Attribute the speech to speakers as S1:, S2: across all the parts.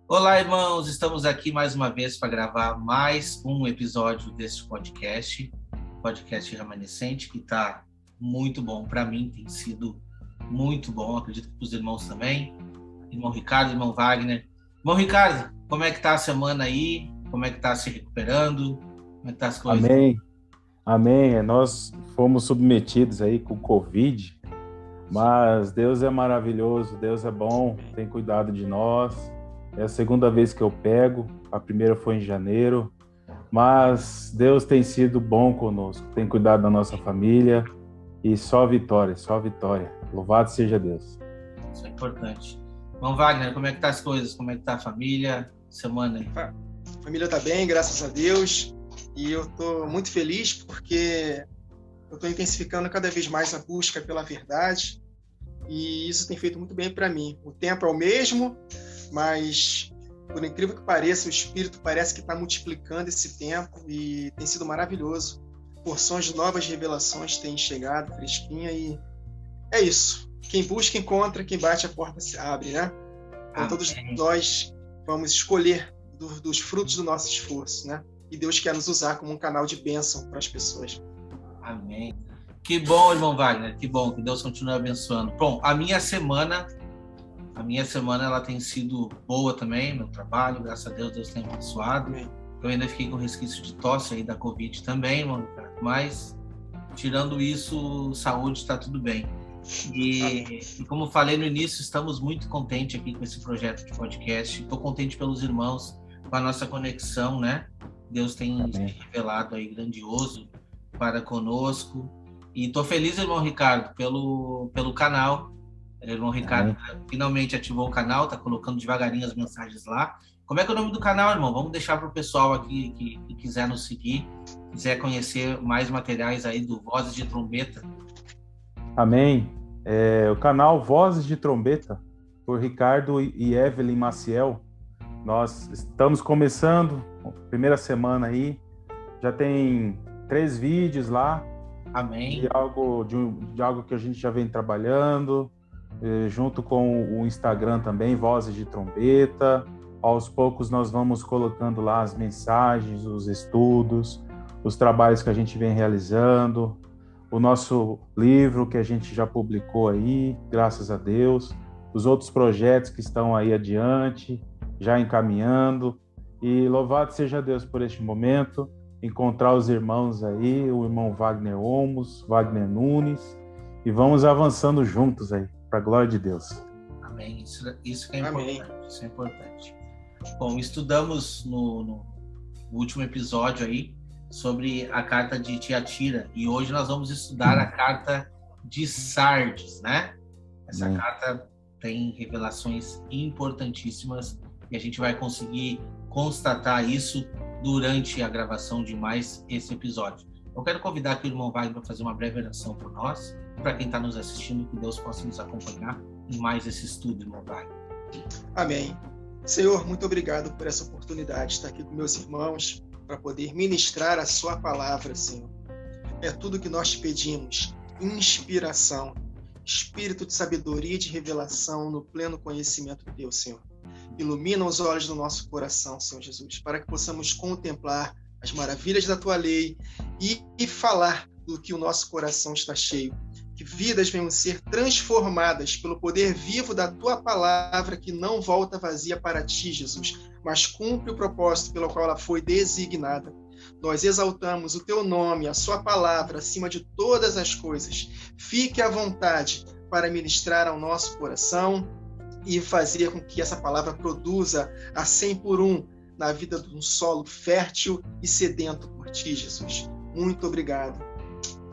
S1: Olá, irmãos! Estamos aqui mais uma vez para gravar mais um episódio desse podcast Remanescente, que está muito bom. Para mim, tem sido muito bom. Acredito que para os irmãos também. Irmão Ricardo, irmão Wagner. Irmão Ricardo, como é que está a semana aí? Como é que está se recuperando? Como é que tá as coisas?
S2: Amém, amém. Nós fomos submetidos aí com Covid, mas Deus é maravilhoso, Deus é bom, tem cuidado de nós. É a segunda vez que eu pego, a primeira foi em janeiro, mas Deus tem sido bom conosco, tem cuidado da nossa família e só vitória, só vitória. Louvado seja Deus.
S1: Isso é importante. Irmão Wagner, como é que tá as coisas? Como é que tá a família? Semana aí.
S3: A família está bem, graças a Deus. E eu estou muito feliz porque eu estou intensificando cada vez mais a busca pela verdade. E isso tem feito muito bem para mim. O tempo é o mesmo, mas por incrível que pareça, o Espírito parece que está multiplicando esse tempo e tem sido maravilhoso. Porções de novas revelações têm chegado, fresquinha, e é isso. Quem busca, encontra, quem bate, a porta se abre, né? Então, todos nós vamos escolher dos frutos do nosso esforço, né? E Deus quer nos usar como um canal de bênção para as pessoas.
S1: Amém. Que bom, irmão Wagner, que bom, que Deus continue abençoando. Bom, a minha semana ela tem sido boa também, meu trabalho, graças a Deus, Deus tem abençoado.
S3: Amém.
S1: Eu ainda fiquei com resquício de tosse aí da Covid também, irmão, mas tirando isso, saúde está tudo bem. E como falei no início, estamos muito contentes aqui com esse projeto de podcast. Estou contente pelos irmãos, com a nossa conexão, né? Deus tem se revelado aí grandioso para conosco. E estou feliz, irmão Ricardo, pelo canal. O irmão Ricardo finalmente ativou o canal, está colocando devagarinho as mensagens lá. Como é que é o nome do canal, irmão? Vamos deixar para o pessoal aqui que quiser nos seguir, quiser conhecer mais materiais aí do Vozes de Trombeta.
S2: Amém. O canal Vozes de Trombeta, por Ricardo e Evelyn Maciel. Nós estamos começando, primeira semana aí, já tem 3 vídeos lá.
S1: Amém.
S2: De algo que a gente já vem trabalhando, junto com o Instagram também, Vozes de Trombeta. Aos poucos nós vamos colocando lá as mensagens, os estudos, os trabalhos que a gente vem realizando, o nosso livro que a gente já publicou aí, graças a Deus, os outros projetos que estão aí adiante, já encaminhando. E louvado seja Deus por este momento, encontrar os irmãos aí, o irmão Wagner Olmos, Wagner Nunes, e vamos avançando juntos aí, para a glória de Deus.
S1: Amém. Isso que é importante. Amém. Isso é importante. Bom, estudamos no último episódio aí sobre a carta de Tiatira, e hoje nós vamos estudar a carta de Sardes, né? Essa carta tem revelações importantíssimas e a gente vai conseguir constatar isso durante a gravação de mais esse episódio. Eu quero convidar aqui o irmão Wagner para fazer uma breve oração por nós, para quem está nos assistindo, que Deus possa nos acompanhar em mais esse estudo, irmão Wagner.
S3: Amém. Senhor, muito obrigado por essa oportunidade de estar aqui com meus irmãos, para poder ministrar a sua palavra, Senhor. É tudo que nós te pedimos, inspiração, espírito de sabedoria e de revelação no pleno conhecimento de Deus, Senhor. Ilumina os olhos do nosso coração, Senhor Jesus, para que possamos contemplar as maravilhas da tua lei e falar do que o nosso coração está cheio. Que vidas venham ser transformadas pelo poder vivo da tua palavra, que não volta vazia para ti, Jesus, mas cumpre o propósito pelo qual ela foi designada. Nós exaltamos o teu nome, a sua palavra, acima de todas as coisas. Fique à vontade para ministrar ao nosso coração e fazer com que essa palavra produza a 100 por 1 na vida de um solo fértil e sedento por ti, Jesus. Muito obrigado.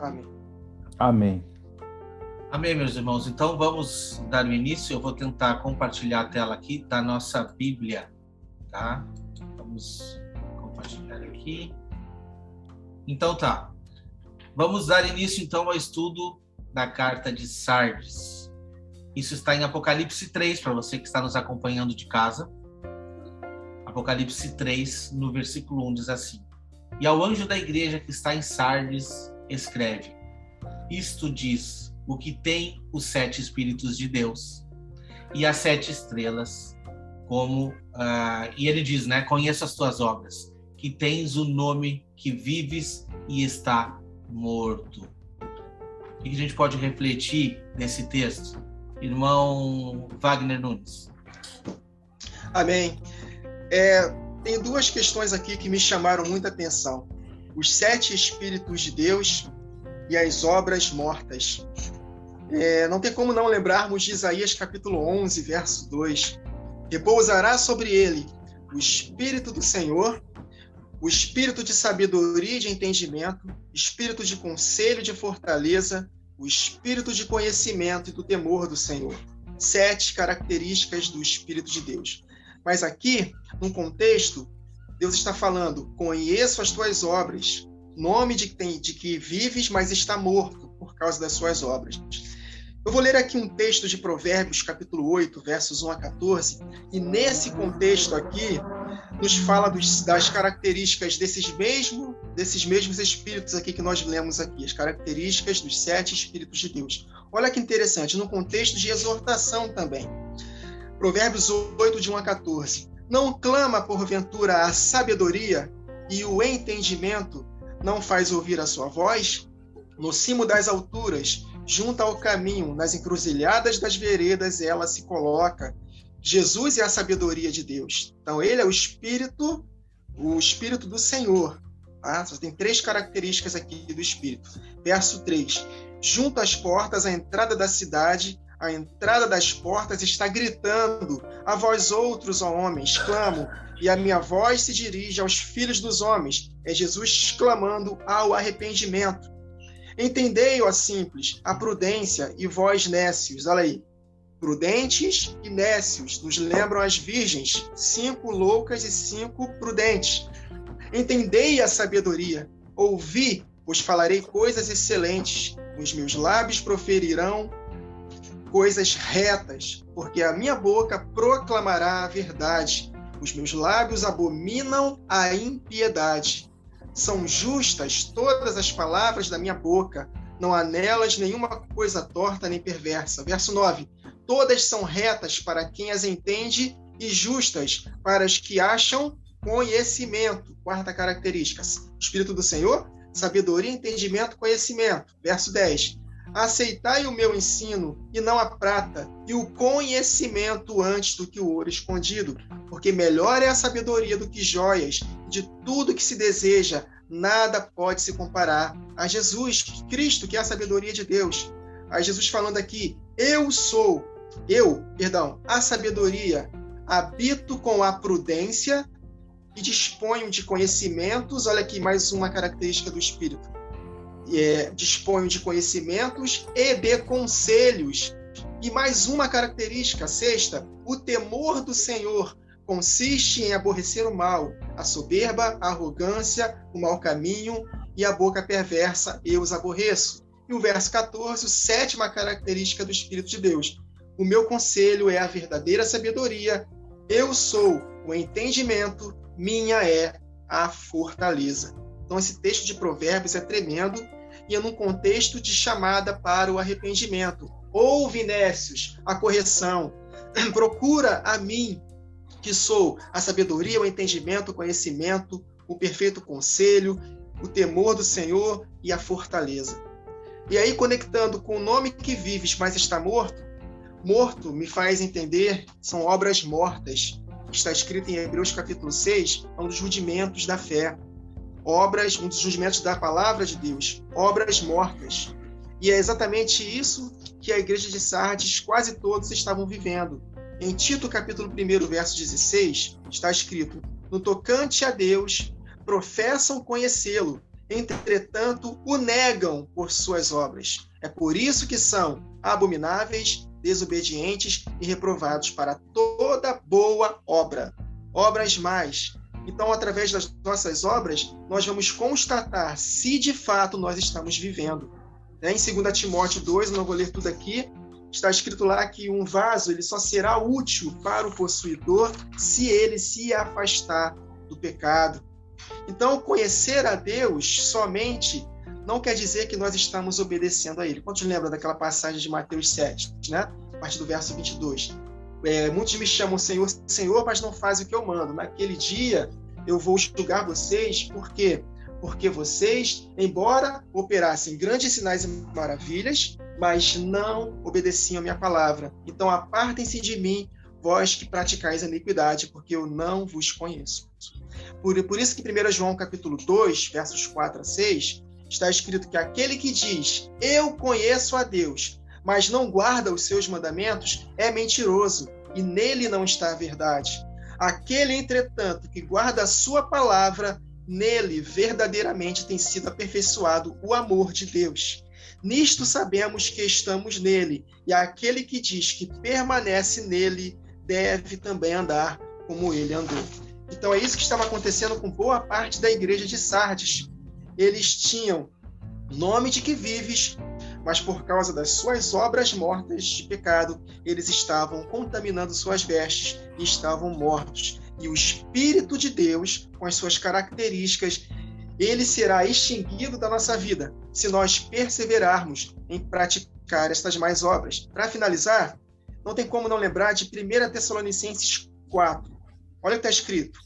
S3: Amém.
S2: Amém.
S1: Amém, meus irmãos. Então vamos dar o início. Eu vou tentar compartilhar a tela aqui da nossa Bíblia, tá? Vamos compartilhar aqui. Então tá. Vamos dar início então ao estudo da carta de Sardes. Isso está em Apocalipse 3, para você que está nos acompanhando de casa. Apocalipse 3, no versículo 1, diz assim: E ao anjo da igreja que está em Sardes, escreve: Isto diz o que tem os 7 Espíritos de Deus e as 7 estrelas. como... e ele diz, né? Conheço as tuas obras, que tens o nome, que vives e está morto. O que a gente pode refletir nesse texto? Irmão Wagner Nunes.
S3: Amém. Tem duas questões aqui que me chamaram muita atenção. Os 7 Espíritos de Deus e as obras mortas. Não tem como não lembrarmos de Isaías capítulo 11, verso 2. Repousará sobre ele o Espírito do Senhor, o Espírito de sabedoria e de entendimento, Espírito de conselho e de fortaleza, o Espírito de conhecimento e do temor do Senhor. 7 características do Espírito de Deus. Mas aqui, num contexto, Deus está falando: conheço as tuas obras, nome de que vives, mas está morto por causa das suas obras. Eu vou ler aqui um texto de Provérbios, capítulo 8, versos 1 a 14, e nesse contexto aqui, nos fala das características desses mesmos espíritos aqui que nós lemos aqui, as características dos 7 Espíritos de Deus. Olha que interessante, no contexto de exortação também. Provérbios 8, de 1 a 14. Não clama, porventura, a sabedoria e o entendimento não faz ouvir a sua voz? No cimo das alturas, junto ao caminho, nas encruzilhadas das veredas, ela se coloca. Jesus é a sabedoria de Deus. Então, ele é o Espírito do Senhor. Tá? Só tem 3 características aqui do Espírito. Verso 3. Junto às portas, à entrada da cidade, a entrada das portas está gritando: a vós outros, ó homens, clamo, e a minha voz se dirige aos filhos dos homens. É Jesus clamando ao arrependimento. Entendei, ó simples, a prudência, e vós nécios. Olha aí. Prudentes e nécios nos lembram as virgens, 5 loucas e 5 prudentes. Entendei a sabedoria. Ouvi, pois falarei coisas excelentes. Os meus lábios proferirão coisas retas, porque a minha boca proclamará a verdade. Os meus lábios abominam a impiedade. São justas todas as palavras da minha boca, não há nelas nenhuma coisa torta nem perversa. Verso 9. Todas são retas para quem as entende e justas para os que acham conhecimento. 4ª característica. Espírito do Senhor, sabedoria, entendimento, conhecimento. Verso 10. Aceitai o meu ensino, e não a prata, e o conhecimento antes do que o ouro escondido, porque melhor é a sabedoria do que joias. De tudo que se deseja, nada pode se comparar a Jesus Cristo, que é a sabedoria de Deus. A Jesus falando aqui: a sabedoria, habito com a prudência e disponho de conhecimentos. Olha aqui mais uma característica do Espírito. Disponho de conhecimentos e de conselhos. E mais uma característica, 6ª, o temor do Senhor consiste em aborrecer o mal, a soberba, a arrogância, o mau caminho e a boca perversa, eu os aborreço. E o verso 14, a 7ª característica do Espírito de Deus: o meu conselho é a verdadeira sabedoria, eu sou o entendimento, minha é a fortaleza. Então, esse texto de Provérbios é tremendo e é num contexto de chamada para o arrependimento. Ouve, nécios, a correção. Procura a mim, que sou a sabedoria, o entendimento, o conhecimento, o perfeito conselho, o temor do Senhor e a fortaleza. E aí, conectando com o nome que vives, mas está morto, morto me faz entender, são obras mortas. Está escrito em Hebreus capítulo 6, é um dos rudimentos da fé. Obras, um dos rudimentos da palavra de Deus, obras mortas. E é exatamente isso que a igreja de Sardes, quase todos estavam vivendo. Em Tito, capítulo 1, verso 16, está escrito: no tocante a Deus, professam conhecê-lo, entretanto, o negam por suas obras. É por isso que são abomináveis, desobedientes e reprovados para toda boa obra. Obras mais. Então, através das nossas obras, nós vamos constatar se de fato nós estamos vivendo. Em 2 Timóteo 2, eu não vou ler tudo aqui, está escrito lá que um vaso ele só será útil para o possuidor se ele se afastar do pecado. Então, conhecer a Deus somente não quer dizer que nós estamos obedecendo a Ele. Quantos lembram daquela passagem de Mateus 7, né? A partir do verso 22? Muitos me chamam Senhor, Senhor, mas não fazem o que eu mando. Naquele dia eu vou julgar vocês, por quê? Porque vocês, embora operassem grandes sinais e maravilhas, mas não obedeciam a minha palavra. Então apartem-se de mim, vós que praticais a iniquidade, porque eu não vos conheço. Por isso que em 1 João capítulo 2, versos 4 a 6, está escrito que aquele que diz, eu conheço a Deus, mas não guarda os seus mandamentos, é mentiroso, e nele não está a verdade. Aquele, entretanto, que guarda a sua palavra, nele verdadeiramente tem sido aperfeiçoado o amor de Deus. Nisto sabemos que estamos nele, e aquele que diz que permanece nele, deve também andar como ele andou. Então é isso que estava acontecendo com boa parte da igreja de Sardes. Eles tinham nome de que vives, mas por causa das suas obras mortas de pecado, eles estavam contaminando suas vestes e estavam mortos. E o Espírito de Deus, com as suas características, ele será extinguido da nossa vida, se nós perseverarmos em praticar estas mais obras. Para finalizar, não tem como não lembrar de 1 Tessalonicenses 4. Olha o que está escrito,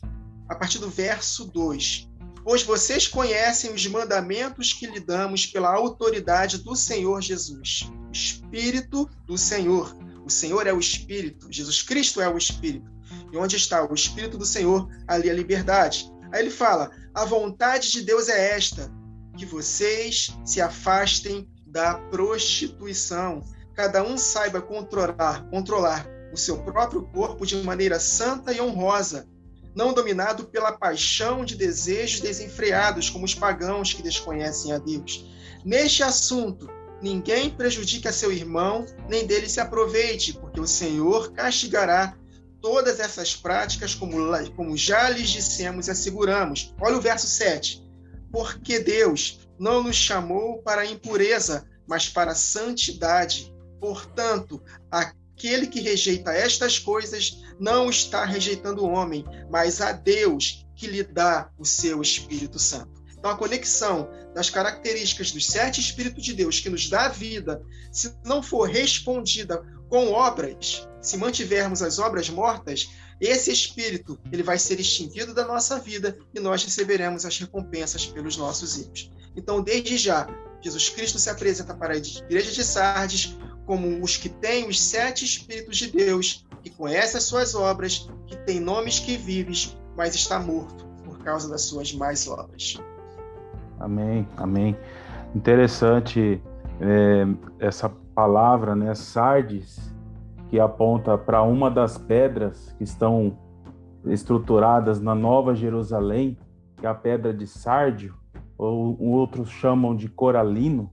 S3: a partir do verso 2. Pois vocês conhecem os mandamentos que lhe damos pela autoridade do Senhor Jesus. O Espírito do Senhor. O Senhor é o Espírito. Jesus Cristo é o Espírito. E onde está o Espírito do Senhor, ali a liberdade. Aí ele fala, a vontade de Deus é esta, que vocês se afastem da prostituição. Cada um saiba controlar o seu próprio corpo de maneira santa e honrosa, não dominado pela paixão de desejos desenfreados, como os pagãos que desconhecem a Deus. Neste assunto, ninguém prejudique a seu irmão, nem dele se aproveite, porque o Senhor castigará todas essas práticas, como já lhes dissemos e asseguramos. Olha o verso 7. Porque Deus não nos chamou para a impureza, mas para a santidade. Portanto, aquele que rejeita estas coisas não está rejeitando o homem, mas a Deus que lhe dá o seu Espírito Santo. Então, a conexão das características dos 7 Espíritos de Deus que nos dá a vida, se não for respondida com obras, se mantivermos as obras mortas, esse Espírito ele vai ser extinguido da nossa vida e nós receberemos as recompensas pelos nossos erros. Então, desde já, Jesus Cristo se apresenta para a igreja de Sardes como os que têm os 7 Espíritos de Deus, que conhecem as suas obras, que tem nomes que vives, mas está morto por causa das suas más obras.
S2: Amém, amém. Interessante essa palavra, né, Sardes, que aponta para uma das pedras que estão estruturadas na Nova Jerusalém, que é a pedra de sárdio, ou outros chamam de coralino,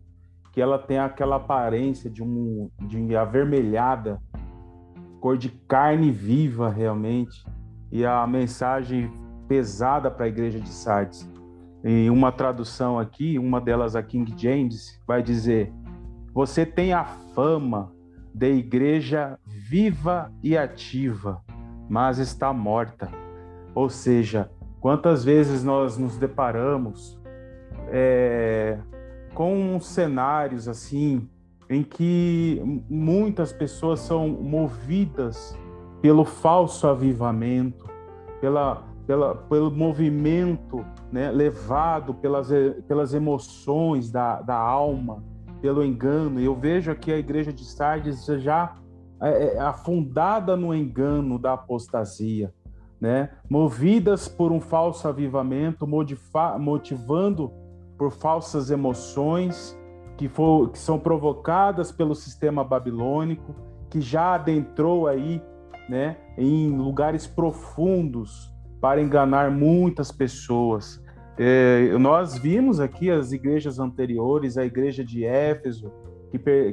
S2: que ela tem aquela aparência de avermelhada, cor de carne viva realmente, e a mensagem pesada para a igreja de Sardes. Em uma tradução aqui, uma delas a King James, vai dizer: você tem a fama de igreja viva e ativa, mas está morta. Ou seja, quantas vezes nós nos deparamos com cenários assim, em que muitas pessoas são movidas pelo falso avivamento, pelo movimento, né, levado pelas emoções da alma, pelo engano. Eu vejo aqui a igreja de Sardes já afundada no engano da apostasia, né? Movidas por um falso avivamento, motivando por falsas emoções que são provocadas pelo sistema babilônico, que já adentrou aí, né, em lugares profundos para enganar muitas pessoas. Nós vimos aqui as igrejas anteriores, a igreja de Éfeso,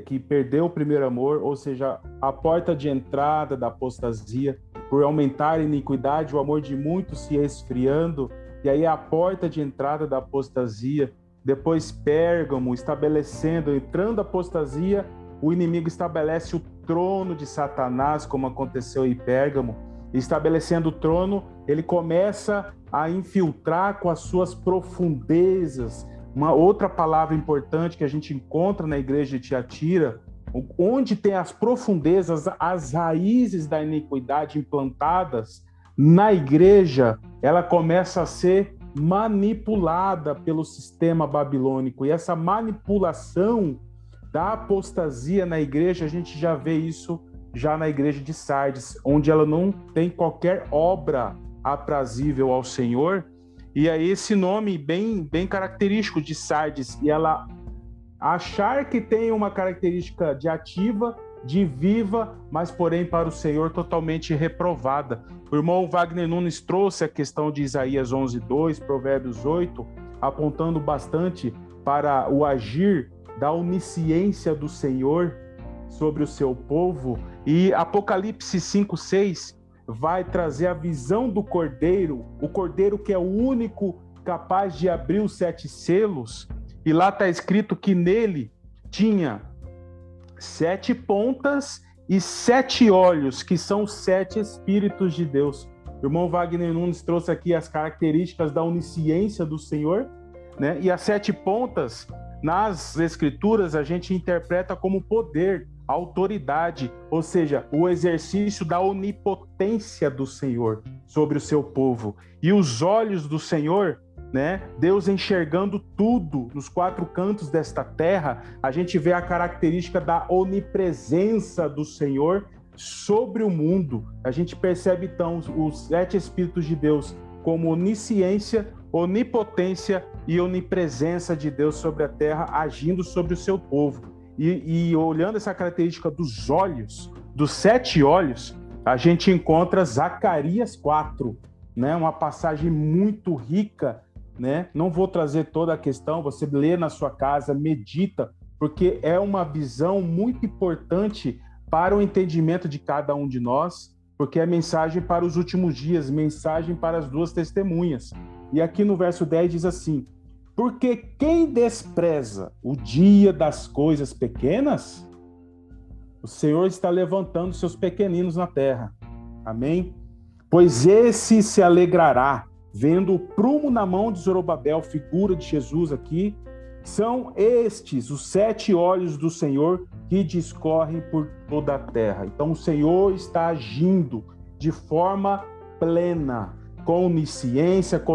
S2: que perdeu o primeiro amor, ou seja, a porta de entrada da apostasia, por aumentar a iniquidade, o amor de muitos se esfriando, e aí a porta de entrada da apostasia. Depois Pérgamo, entrando a apostasia, o inimigo estabelece o trono de Satanás, como aconteceu em Pérgamo. Estabelecendo o trono, ele começa a infiltrar com as suas profundezas. Uma outra palavra importante que a gente encontra na igreja de Tiatira, onde tem as profundezas, as raízes da iniquidade implantadas na igreja, ela começa a ser manipulada pelo sistema babilônico. E essa manipulação da apostasia na igreja, a gente já vê isso já na igreja de Sardes, onde ela não tem qualquer obra aprazível ao Senhor. E aí esse nome bem característico de Sardes, e ela achar que tem uma característica de ativa, de viva, mas porém para o Senhor totalmente reprovada. O irmão Wagner Nunes trouxe a questão de Isaías 11:2, Provérbios 8, apontando bastante para o agir da onisciência do Senhor sobre o seu povo, e Apocalipse 5:6 vai trazer a visão do Cordeiro, o Cordeiro que é o único capaz de abrir os 7 selos, e lá está escrito que nele tinha 7 pontas e 7 olhos, que são os 7 Espíritos de Deus. O irmão Wagner Nunes trouxe aqui as características da onisciência do Senhor, né? E as 7 pontas, nas Escrituras, a gente interpreta como poder, autoridade, ou seja, o exercício da onipotência do Senhor sobre o seu povo. E os olhos do Senhor, né? Deus enxergando tudo nos 4 cantos desta terra, a gente vê a característica da onipresença do Senhor sobre o mundo. A gente percebe então os 7 Espíritos de Deus como onisciência, onipotência e onipresença de Deus sobre a terra, agindo sobre o seu povo. E olhando essa característica dos olhos, dos 7 olhos, a gente encontra Zacarias 4, né? Uma passagem muito rica, né? Não vou trazer toda a questão, você lê na sua casa, medita, porque é uma visão muito importante para o entendimento de cada um de nós, porque é mensagem para os últimos dias, mensagem para as 2 testemunhas. E aqui no verso 10 diz assim: porque quem despreza o dia das coisas pequenas, o Senhor está levantando seus pequeninos na terra. Amém? Pois esse se alegrará, vendo o prumo na mão de Zorobabel, figura de Jesus aqui. São estes os 7 olhos do Senhor que discorrem por toda a terra. Então o Senhor está agindo de forma plena, com onisciência, com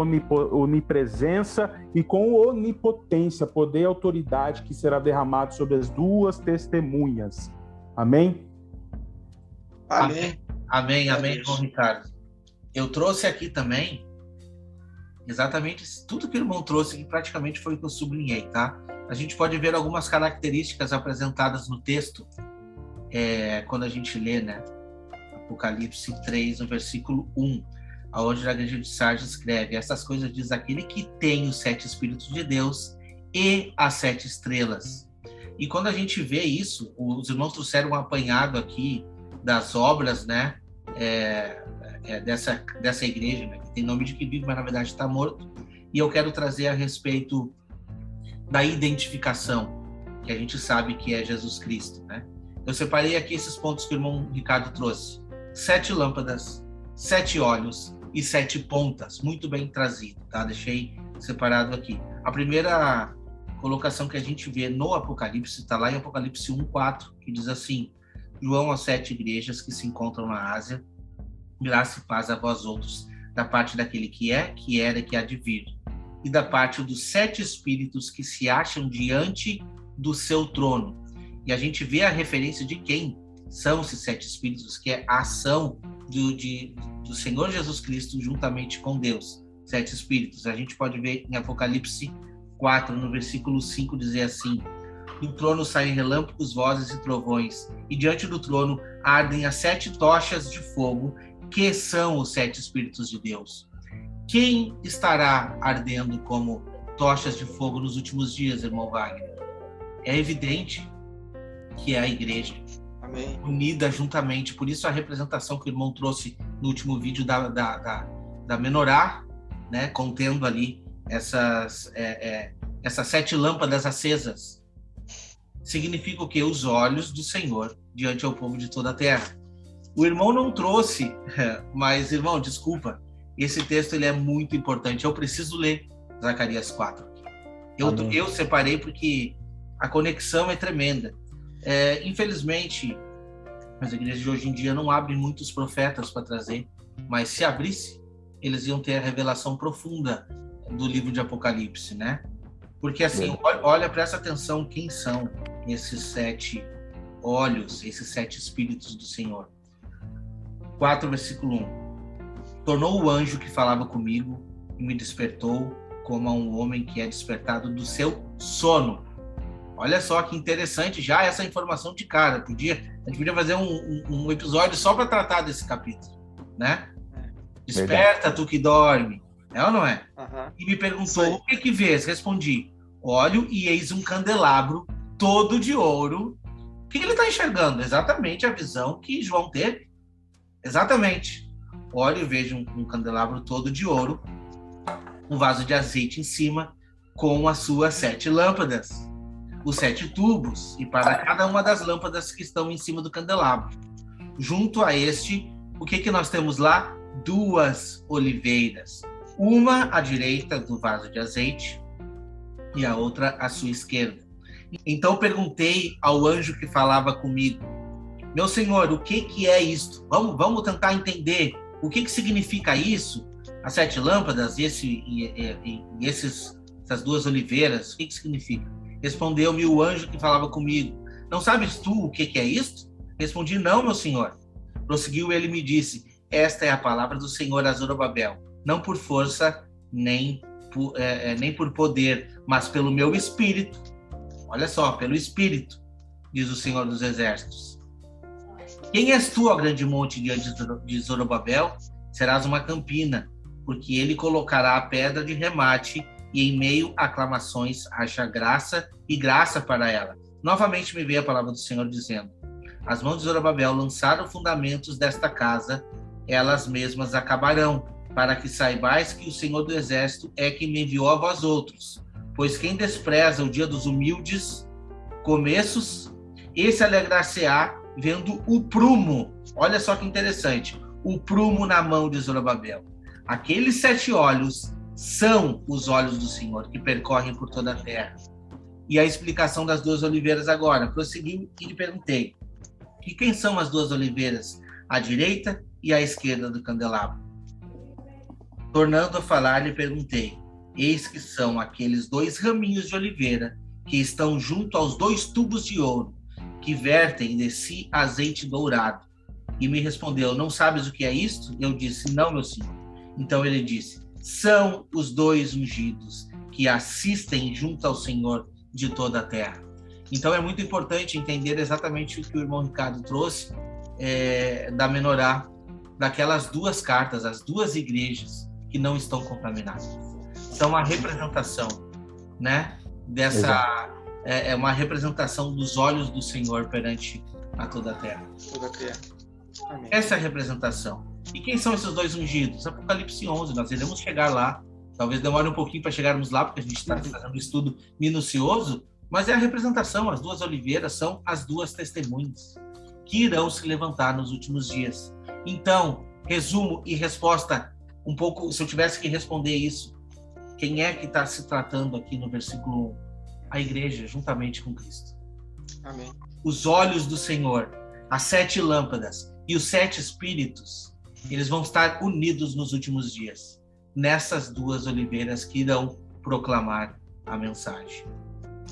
S2: onipresença e com onipotência, poder e autoridade que será derramado sobre as 2 testemunhas. Amém?
S3: Amém.
S1: Amém, irmão Ricardo. Eu trouxe aqui também exatamente tudo que o irmão trouxe, que praticamente foi o que eu sublinhei, tá? A gente pode ver algumas características apresentadas no texto, quando a gente lê, né? Apocalipse 3, no versículo 1, onde a igreja de Sardes escreve: essas coisas diz aquele que tem os 7 Espíritos de Deus e as 7 estrelas. E quando a gente vê isso, os irmãos trouxeram um apanhado aqui das obras, né? Dessa igreja, né, que tem nome de que vive, mas na verdade está morto. E eu quero trazer a respeito da identificação, que a gente sabe que é Jesus Cristo, né? Eu separei aqui esses pontos que o irmão Ricardo trouxe: 7 lâmpadas, 7 olhos e 7 pontas. Muito bem trazido, tá? Deixei separado aqui. A primeira colocação que a gente vê no Apocalipse está lá em Apocalipse 1:4, que diz assim: João às 7 igrejas que se encontram na Ásia, graça e paz a vós outros, da parte daquele que é, que era e que há de vir, e da parte dos 7 Espíritos que se acham diante do seu trono. E a gente vê a referência de quem são esses 7 Espíritos, que é a ação do Senhor Jesus Cristo juntamente com Deus. 7 Espíritos. A gente pode ver em Apocalipse 4, no versículo 5, dizer assim: do trono saem relâmpagos, vozes e trovões, e diante do trono ardem as 7 tochas de fogo, que são os 7 Espíritos de Deus. Quem estará ardendo como tochas de fogo nos últimos dias, irmão Wagner? É evidente que é a igreja.
S3: Amém. Unida
S1: juntamente. Por isso a representação que o irmão trouxe no último vídeo da menorá, né, contendo ali essas 7 lâmpadas acesas. Significa o quê? Os olhos do Senhor diante ao povo de toda a terra. O irmão não trouxe, mas, irmão, desculpa, esse texto ele é muito importante. Eu preciso ler Zacarias 4. Eu separei porque a conexão é tremenda. Infelizmente, as igrejas de hoje em dia não abrem muitos profetas para trazer, mas se abrisse, eles iam ter a revelação profunda do livro de Apocalipse, né? Porque assim, olha, presta atenção quem são esses 7 olhos, esses 7 espíritos do Senhor. 4, versículo 1. Tornou o anjo que falava comigo e me despertou como a um homem que é despertado do seu sono. Olha só que interessante já essa informação de cara. A gente podia fazer um episódio só para tratar desse capítulo, né? Desperta, tu que dorme. É ou não é?
S3: Uhum.
S1: E me perguntou, o que vês? Respondi, olho e eis um candelabro todo de ouro. O que ele está enxergando? Exatamente a visão que João teve. Exatamente. Olho e vejo um candelabro todo de ouro, um vaso de azeite em cima, com as suas 7 lâmpadas, os 7 tubos, e para cada uma das lâmpadas que estão em cima do candelabro. Junto a este, o que nós temos lá? 2 oliveiras. Uma à direita do vaso de azeite e a outra à sua esquerda. Então perguntei ao anjo que falava comigo, meu senhor, o que é isto? Vamos tentar entender o que significa isso? As 7 lâmpadas e essas 2 oliveiras, o que significa? Respondeu-me o anjo que falava comigo, não sabes tu o que é isto? Respondi, não, meu senhor. Prosseguiu ele e me disse, esta é a palavra do Senhor a Zorobabel, não por força, nem por poder, mas pelo meu espírito. Olha só, pelo espírito, diz o Senhor dos Exércitos. Quem és tu, ó grande monte diante de Zorobabel? Serás uma campina, porque ele colocará a pedra de remate e em meio a aclamações haja graça e graça para ela. Novamente me veio a palavra do Senhor dizendo, as mãos de Zorobabel lançaram fundamentos desta casa, elas mesmas acabarão, para que saibais que o Senhor do Exército é quem me enviou a vós outros. Pois quem despreza o dia dos humildes começos, esse alegrar-se-á vendo o prumo. Olha só que interessante, o prumo na mão de Zorobabel. Aqueles 7 olhos são os olhos do Senhor, que percorrem por toda a terra. E a explicação das 2 oliveiras agora. Prossegui e lhe perguntei, e quem são as 2 oliveiras? À direita e à esquerda do candelabro. Tornando a falar, lhe perguntei, eis que são aqueles 2 raminhos de oliveira que estão junto aos 2 tubos de ouro, que vertem de si azeite dourado. E me respondeu, não sabes o que é isto? Eu disse, não, meu senhor. Então ele disse, são os 2 ungidos que assistem junto ao Senhor de toda a terra. Então é muito importante entender exatamente o que o irmão Ricardo trouxe da menorá, daquelas 2 cartas, as 2 igrejas que não estão contaminadas. São uma representação, né? É uma representação dos olhos do Senhor perante a toda a terra.
S3: Toda a terra. Amém.
S1: Essa é a representação. E quem são esses 2 ungidos? Apocalipse 11, nós iremos chegar lá. Talvez demore um pouquinho para chegarmos lá, porque a gente está fazendo um estudo minucioso, mas é a representação. As 2 oliveiras são as 2 testemunhas que irão se levantar nos últimos dias. Então, resumo e resposta um pouco, se eu tivesse que responder isso, quem é que está se tratando aqui no versículo 1? A igreja, juntamente com Cristo.
S3: Amém.
S1: Os olhos do Senhor, as 7 lâmpadas e os 7 espíritos, eles vão estar unidos nos últimos dias, nessas 2 oliveiras que irão proclamar a mensagem.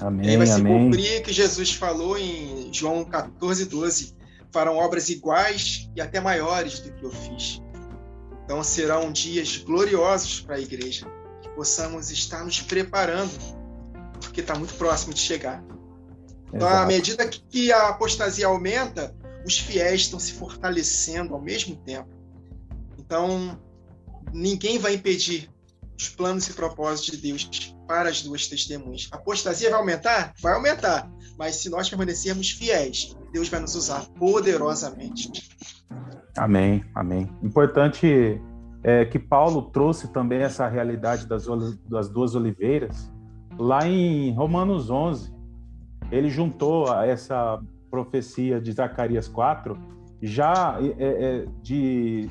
S2: Amém,
S3: e aí vai se
S2: amém.
S3: cumprir que Jesus falou em João 14:12, farão obras iguais e até maiores do que eu fiz. Então serão dias gloriosos para a igreja, que possamos estar nos preparando, porque está muito próximo de chegar. Então, à medida que a apostasia aumenta, os fiéis estão se fortalecendo ao mesmo tempo. Então, ninguém vai impedir os planos e propósitos de Deus para as 2 testemunhas. A apostasia vai aumentar? Vai aumentar. Mas se nós permanecermos fiéis, Deus vai nos usar poderosamente.
S2: Amém, amém. Importante é que Paulo trouxe também essa realidade das 2 oliveiras lá em Romanos 11. Ele juntou a essa profecia de Zacarias 4, já de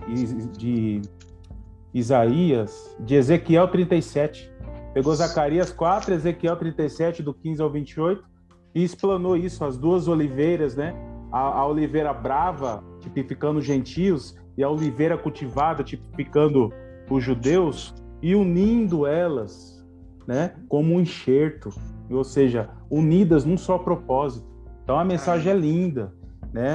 S2: Isaías, de Ezequiel 37. Pegou Zacarias 4, Ezequiel 37, do 15 ao 28, e explanou isso, as duas oliveiras, né? A oliveira brava, tipificando os gentios, e a oliveira cultivada, tipificando os judeus, e unindo elas, né, como um enxerto, ou seja, unidas num só propósito. Então a mensagem é linda, né?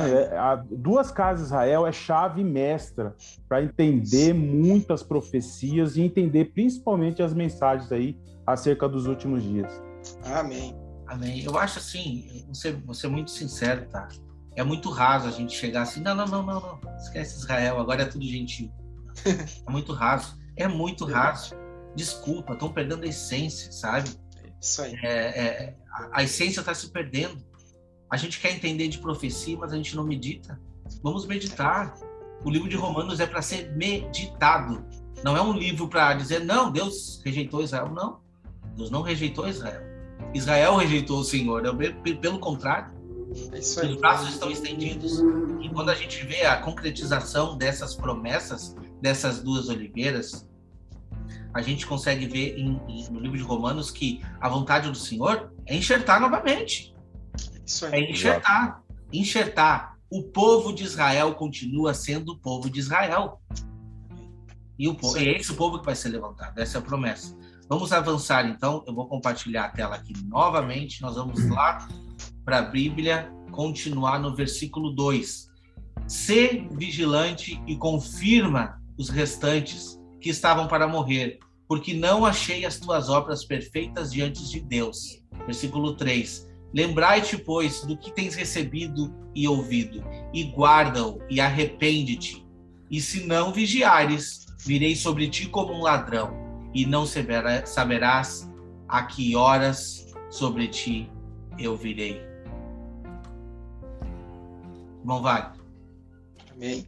S2: Duas casas de Israel é chave mestra para entender muitas profecias e entender principalmente as mensagens aí acerca dos últimos dias.
S3: Amém.
S1: Amém. Eu acho assim, vou ser muito sincero, tá? É muito raso a gente chegar assim, não, esquece Israel, agora é tudo gentil. É muito raso. É muito raso. Desculpa, estão perdendo a essência, sabe?
S3: Isso aí.
S1: A essência está se perdendo. A gente quer entender de profecia, mas a gente não medita. Vamos meditar. O livro de Romanos é para ser meditado. Não é um livro para dizer, não, Deus rejeitou Israel. Não, Deus não rejeitou Israel. Israel rejeitou o Senhor. Pelo contrário, os braços estão estendidos. E quando a gente vê a concretização dessas promessas, dessas duas oliveiras, a gente consegue ver no livro de Romanos que a vontade do Senhor é enxertar novamente.
S3: Isso aí.
S1: É enxertar. O povo de Israel continua sendo o povo de Israel. E é esse o povo que vai ser levantado. Essa é a promessa. Vamos avançar, então. Eu vou compartilhar a tela aqui novamente. Nós vamos lá para a Bíblia, continuar no versículo 2. Sê vigilante e confirma os restantes que estavam para morrer, porque não achei as tuas obras perfeitas diante de Deus. Versículo 3. Lembrai-te, pois, do que tens recebido e ouvido, e guarda-o, e arrepende-te. E se não vigiares, virei sobre ti como um ladrão, e não saberás a que horas sobre ti eu virei. Irmão Wagner.
S3: Amém.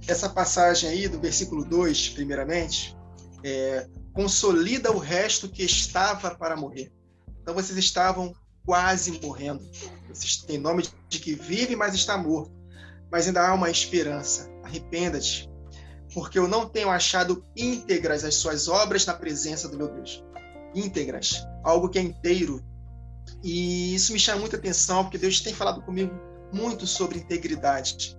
S3: Essa passagem aí do versículo 2, primeiramente, consolida o resto que estava para morrer. Então vocês estavam quase morrendo. Vocês têm nome de que vive, mas está morto. Mas ainda há uma esperança. Arrependa-te, porque eu não tenho achado íntegras as suas obras na presença do meu Deus. Íntegras, algo que é inteiro. E isso me chama muita atenção, porque Deus tem falado comigo muito sobre integridade.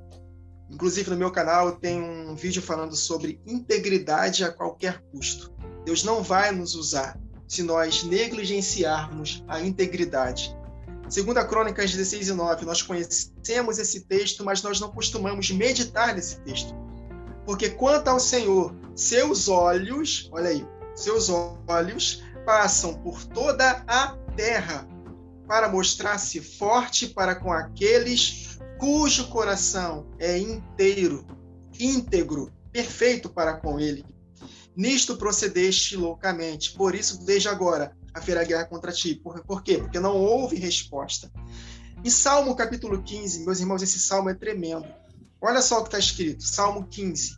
S3: Inclusive no meu canal tem um vídeo falando sobre integridade a qualquer custo. Deus não vai nos usar se nós negligenciarmos a integridade. Segundo a Crônicas 16:9, nós conhecemos esse texto, mas nós não costumamos meditar nesse texto. Porque quanto ao Senhor, seus olhos, olha aí, seus olhos passam por toda a terra para mostrar-se forte para com aqueles cujo coração é inteiro, íntegro, perfeito para com ele. Nisto procedeste loucamente, por isso, desde agora, haverá guerra contra ti. Por quê? Porque não houve resposta. E Salmo capítulo 15, meus irmãos, esse salmo é tremendo. Olha só o que está escrito, Salmo 15.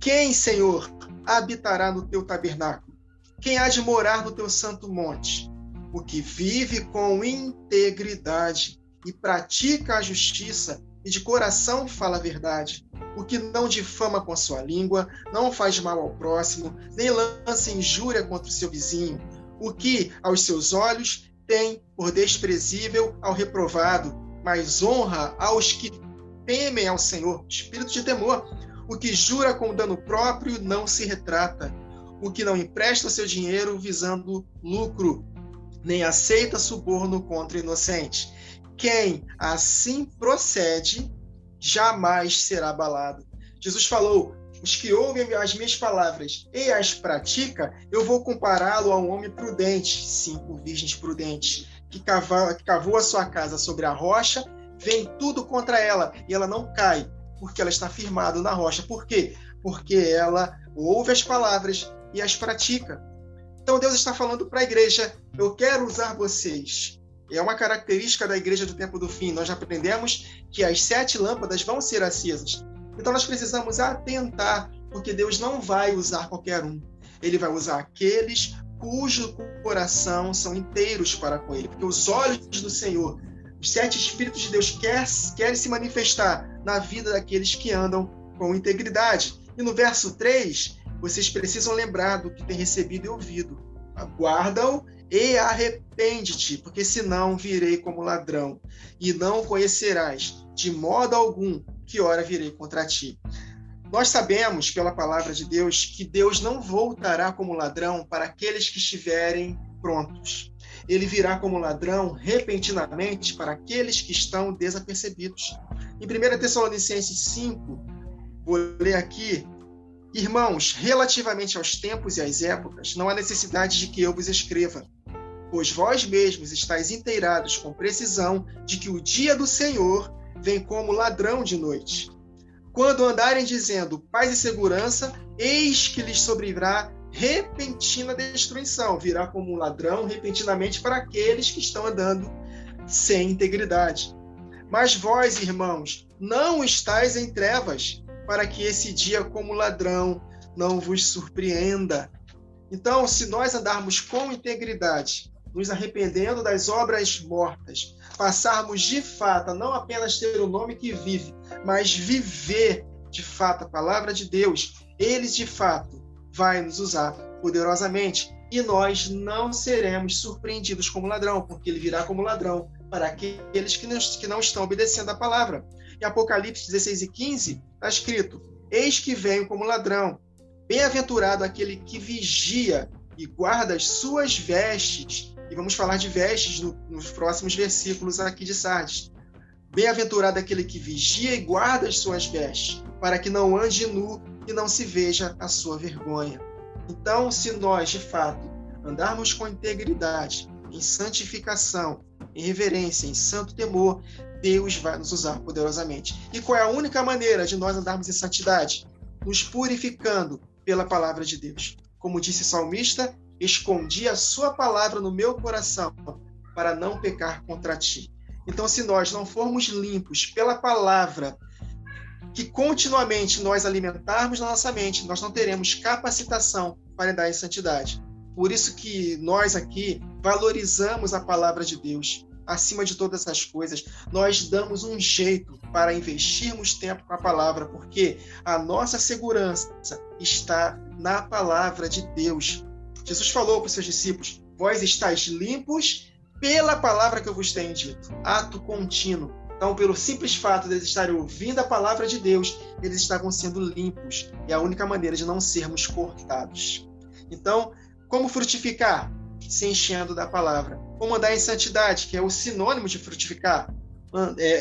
S3: Quem, Senhor, habitará no teu tabernáculo? Quem há de morar no teu santo monte? O que vive com integridade e pratica a justiça e de coração fala a verdade. O que não difama com a sua língua, não faz mal ao próximo, nem lança injúria contra o seu vizinho. O que, aos seus olhos, tem por desprezível ao reprovado, mas honra aos que temem ao Senhor, espírito de temor. O que jura com dano próprio não se retrata. O que não empresta seu dinheiro visando lucro, nem aceita suborno contra o inocente. Quem assim procede, jamais será abalado. Jesus falou, os que ouvem as minhas palavras e as pratica, eu vou compará-lo a um homem prudente, 5 virgens prudentes, que cavou a sua casa sobre a rocha, vem tudo contra ela, e ela não cai, porque ela está firmada na rocha. Por quê? Porque ela ouve as palavras e as pratica. Então Deus está falando para a igreja, eu quero usar vocês. É uma característica da igreja do tempo do fim. Nós já aprendemos que as 7 lâmpadas vão ser acesas. Então nós precisamos atentar, porque Deus não vai usar qualquer um. Ele vai usar aqueles cujo coração são inteiros para com ele. Porque os olhos do Senhor, os 7 Espíritos de Deus querem se manifestar na vida daqueles que andam com integridade. E no verso 3, vocês precisam lembrar do que tem recebido e ouvido. Guarda-o e arrepende-te, porque senão virei como ladrão, e não conhecerás de modo algum que hora virei contra ti. Nós sabemos, pela palavra de Deus, que Deus não voltará como ladrão para aqueles que estiverem prontos. Ele virá como ladrão repentinamente para aqueles que estão desapercebidos. Em 1 Tessalonicenses 5, vou ler aqui: irmãos, relativamente aos tempos e às épocas, não há necessidade de que eu vos escreva, pois vós mesmos estáis inteirados com precisão de que o dia do Senhor vem como ladrão de noite. Quando andarem dizendo paz e segurança, eis que lhes sobrevirá repentina destruição. Virá como um ladrão repentinamente para aqueles que estão andando sem integridade. Mas vós, irmãos, não estáis em trevas, para que esse dia como ladrão não vos surpreenda. Então, se nós andarmos com integridade, nos arrependendo das obras mortas, passarmos de fato a não apenas ter o nome que vive, mas viver de fato a palavra de Deus, ele de fato vai nos usar poderosamente e nós não seremos surpreendidos como ladrão, porque ele virá como ladrão para aqueles que não estão obedecendo a palavra. Em Apocalipse 16:15 está escrito: eis que venho como ladrão, bem-aventurado aquele que vigia e guarda as suas vestes. E vamos falar de vestes nos próximos versículos aqui de Sardes. Bem-aventurado aquele que vigia e guarda as suas vestes, para que não ande nu e não se veja a sua vergonha. Então, se nós, de fato, andarmos com integridade, em santificação, em reverência, em santo temor, Deus vai nos usar poderosamente. E qual é a única maneira de nós andarmos em santidade? Nos purificando pela palavra de Deus. Como disse o salmista, escondi a sua palavra no meu coração para não pecar contra ti. Então, se nós não formos limpos pela palavra, que continuamente nós alimentarmos na nossa mente, nós não teremos capacitação para andar em santidade. Por isso que nós aqui valorizamos a palavra de Deus acima de todas as coisas. Nós damos um jeito para investirmos tempo com a palavra, porque a nossa segurança está na palavra de Deus. Jesus falou para os seus discípulos: vós estáis limpos pela palavra que eu vos tenho dito. Ato contínuo. Então, pelo simples fato de eles estarem ouvindo a palavra de Deus, eles estavam sendo limpos. É a única maneira de não sermos cortados. Então, como frutificar? Se enchendo da palavra. Como andar em santidade, que é o sinônimo de frutificar?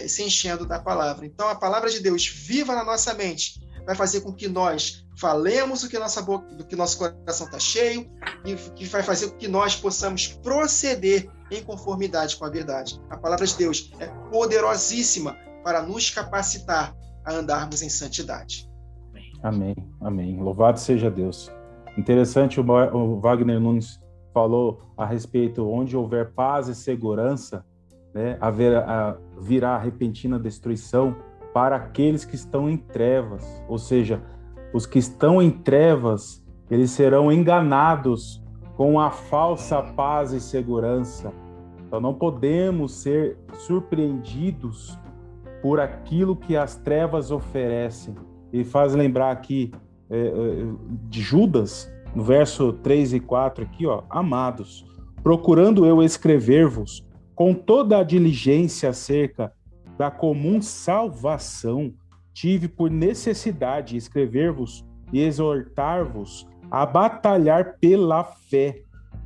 S3: Se enchendo da palavra. Então, a palavra de Deus viva na nossa mente vai fazer com que nós falemos do que nossa boca, do que nosso coração está cheio, e que vai fazer com que nós possamos proceder em conformidade com a verdade. A palavra de Deus é poderosíssima para nos capacitar a andarmos em santidade.
S2: Amém, amém. Louvado seja Deus. Interessante, o Wagner Nunes falou a respeito, onde houver paz e segurança, né, virá repentina destruição para aqueles que estão em trevas. Ou seja, os que estão em trevas, eles serão enganados com a falsa paz e segurança. Então não podemos ser surpreendidos por aquilo que as trevas oferecem. E faz lembrar aqui de Judas, no verso 3 e 4 aqui, ó: amados, procurando eu escrever-vos com toda a diligência acerca da comum salvação, tive por necessidade escrever-vos e exortar-vos a batalhar pela fé,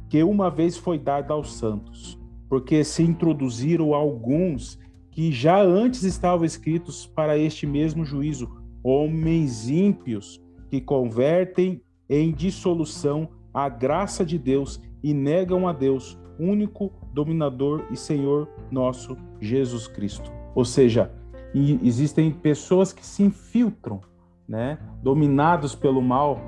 S2: que uma vez foi dada aos santos, porque se introduziram alguns que já antes estavam escritos para este mesmo juízo, homens ímpios que convertem em dissolução a graça de Deus e negam a Deus, único dominador e Senhor nosso Jesus Cristo. Ou seja, existem pessoas que se infiltram, né, dominados pelo mal,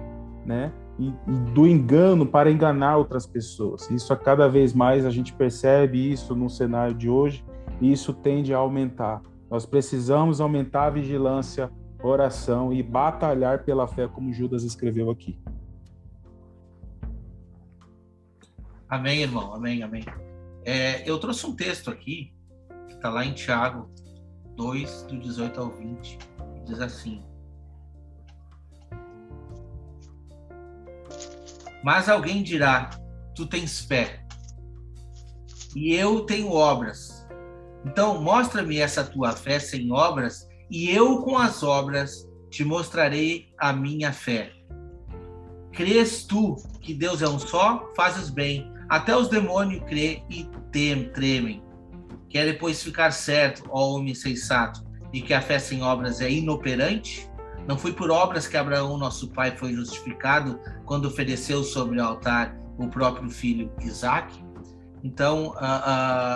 S2: né, e do engano para enganar outras pessoas. Isso a cada vez mais a gente percebe isso no cenário de hoje, e isso tende a aumentar. Nós precisamos aumentar a vigilância, oração e batalhar pela fé, como Judas escreveu aqui.
S1: Amém, irmão. Amém, amém. Eu trouxe um texto aqui, que está lá em Tiago 2, do 18 ao 20, que diz assim: mas alguém dirá, tu tens fé, e eu tenho obras. Então, mostra-me essa tua fé sem obras, e eu com as obras te mostrarei a minha fé. Crês tu que Deus é um só? Fazes bem. Até os demônios crêem e tremem. Quer depois ficar certo, ó homem sensato, de que a fé sem obras é inoperante? Não foi por obras que Abraão, nosso pai, foi justificado quando ofereceu sobre o altar o próprio filho Isaque? Então,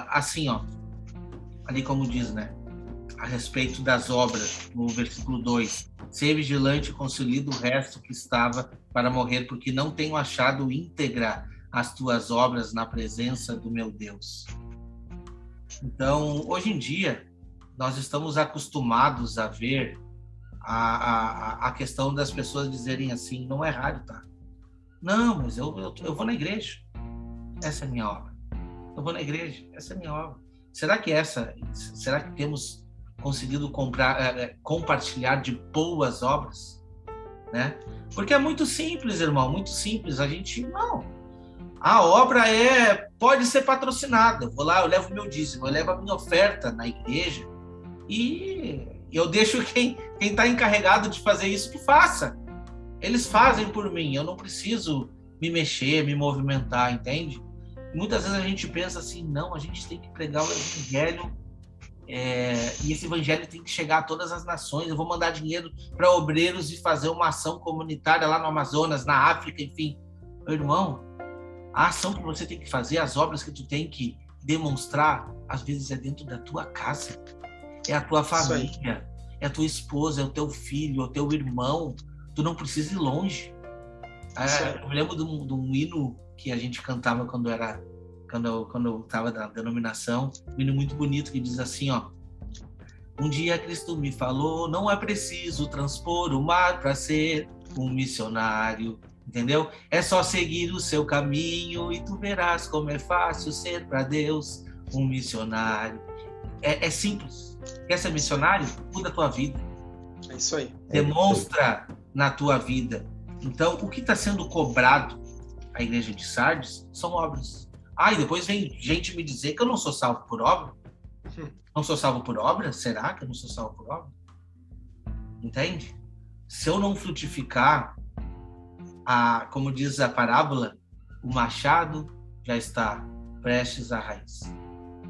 S1: assim, ó, ali como diz, né, a respeito das obras, no versículo 2, ser vigilante e consolida o resto que estava para morrer, porque não tenho achado íntegra as tuas obras na presença do meu Deus. Então, hoje em dia, nós estamos acostumados a ver a questão das pessoas dizerem assim, não é raro, tá? Não, mas eu vou na igreja, essa é a minha obra. Eu vou na igreja, essa é a minha obra. Será que temos conseguido compartilhar de boas obras, né? Porque é muito simples, irmão, muito simples. A gente, não. A obra pode ser patrocinada. Eu vou lá, eu levo o meu dízimo, eu levo a minha oferta na igreja e eu deixo quem está encarregado de fazer isso que faça. Eles fazem por mim, eu não preciso me mexer, me movimentar, entende? Muitas vezes a gente pensa assim, não, a gente tem que pregar o evangelho e esse evangelho tem que chegar a todas as nações. Eu vou mandar dinheiro para obreiros e fazer uma ação comunitária lá no Amazonas, na África, enfim. Meu irmão, a ação que você tem que fazer, as obras que tu tem que demonstrar, às vezes é dentro da tua casa, é a tua família, é a tua esposa, é o teu filho, é o teu irmão. Tu não precisa ir longe. Eu me lembro de um hino que a gente cantava quando eu estava na denominação, um hino muito bonito que diz assim, ó: um dia Cristo me falou, não é preciso transpor o mar para ser um missionário, entendeu? É só seguir o seu caminho e tu verás como é fácil ser para Deus um missionário. É simples. Quer ser missionário? Muda a tua vida.
S3: É isso aí.
S1: Demonstra na tua vida. Então, o que está sendo cobrado a igreja de Sardes são obras. E depois vem gente me dizer que eu não sou salvo por obra. Não sou salvo por obra? Será que eu não sou salvo por obra? Entende? Se eu não frutificar, como diz a parábola, o machado já está prestes à raiz,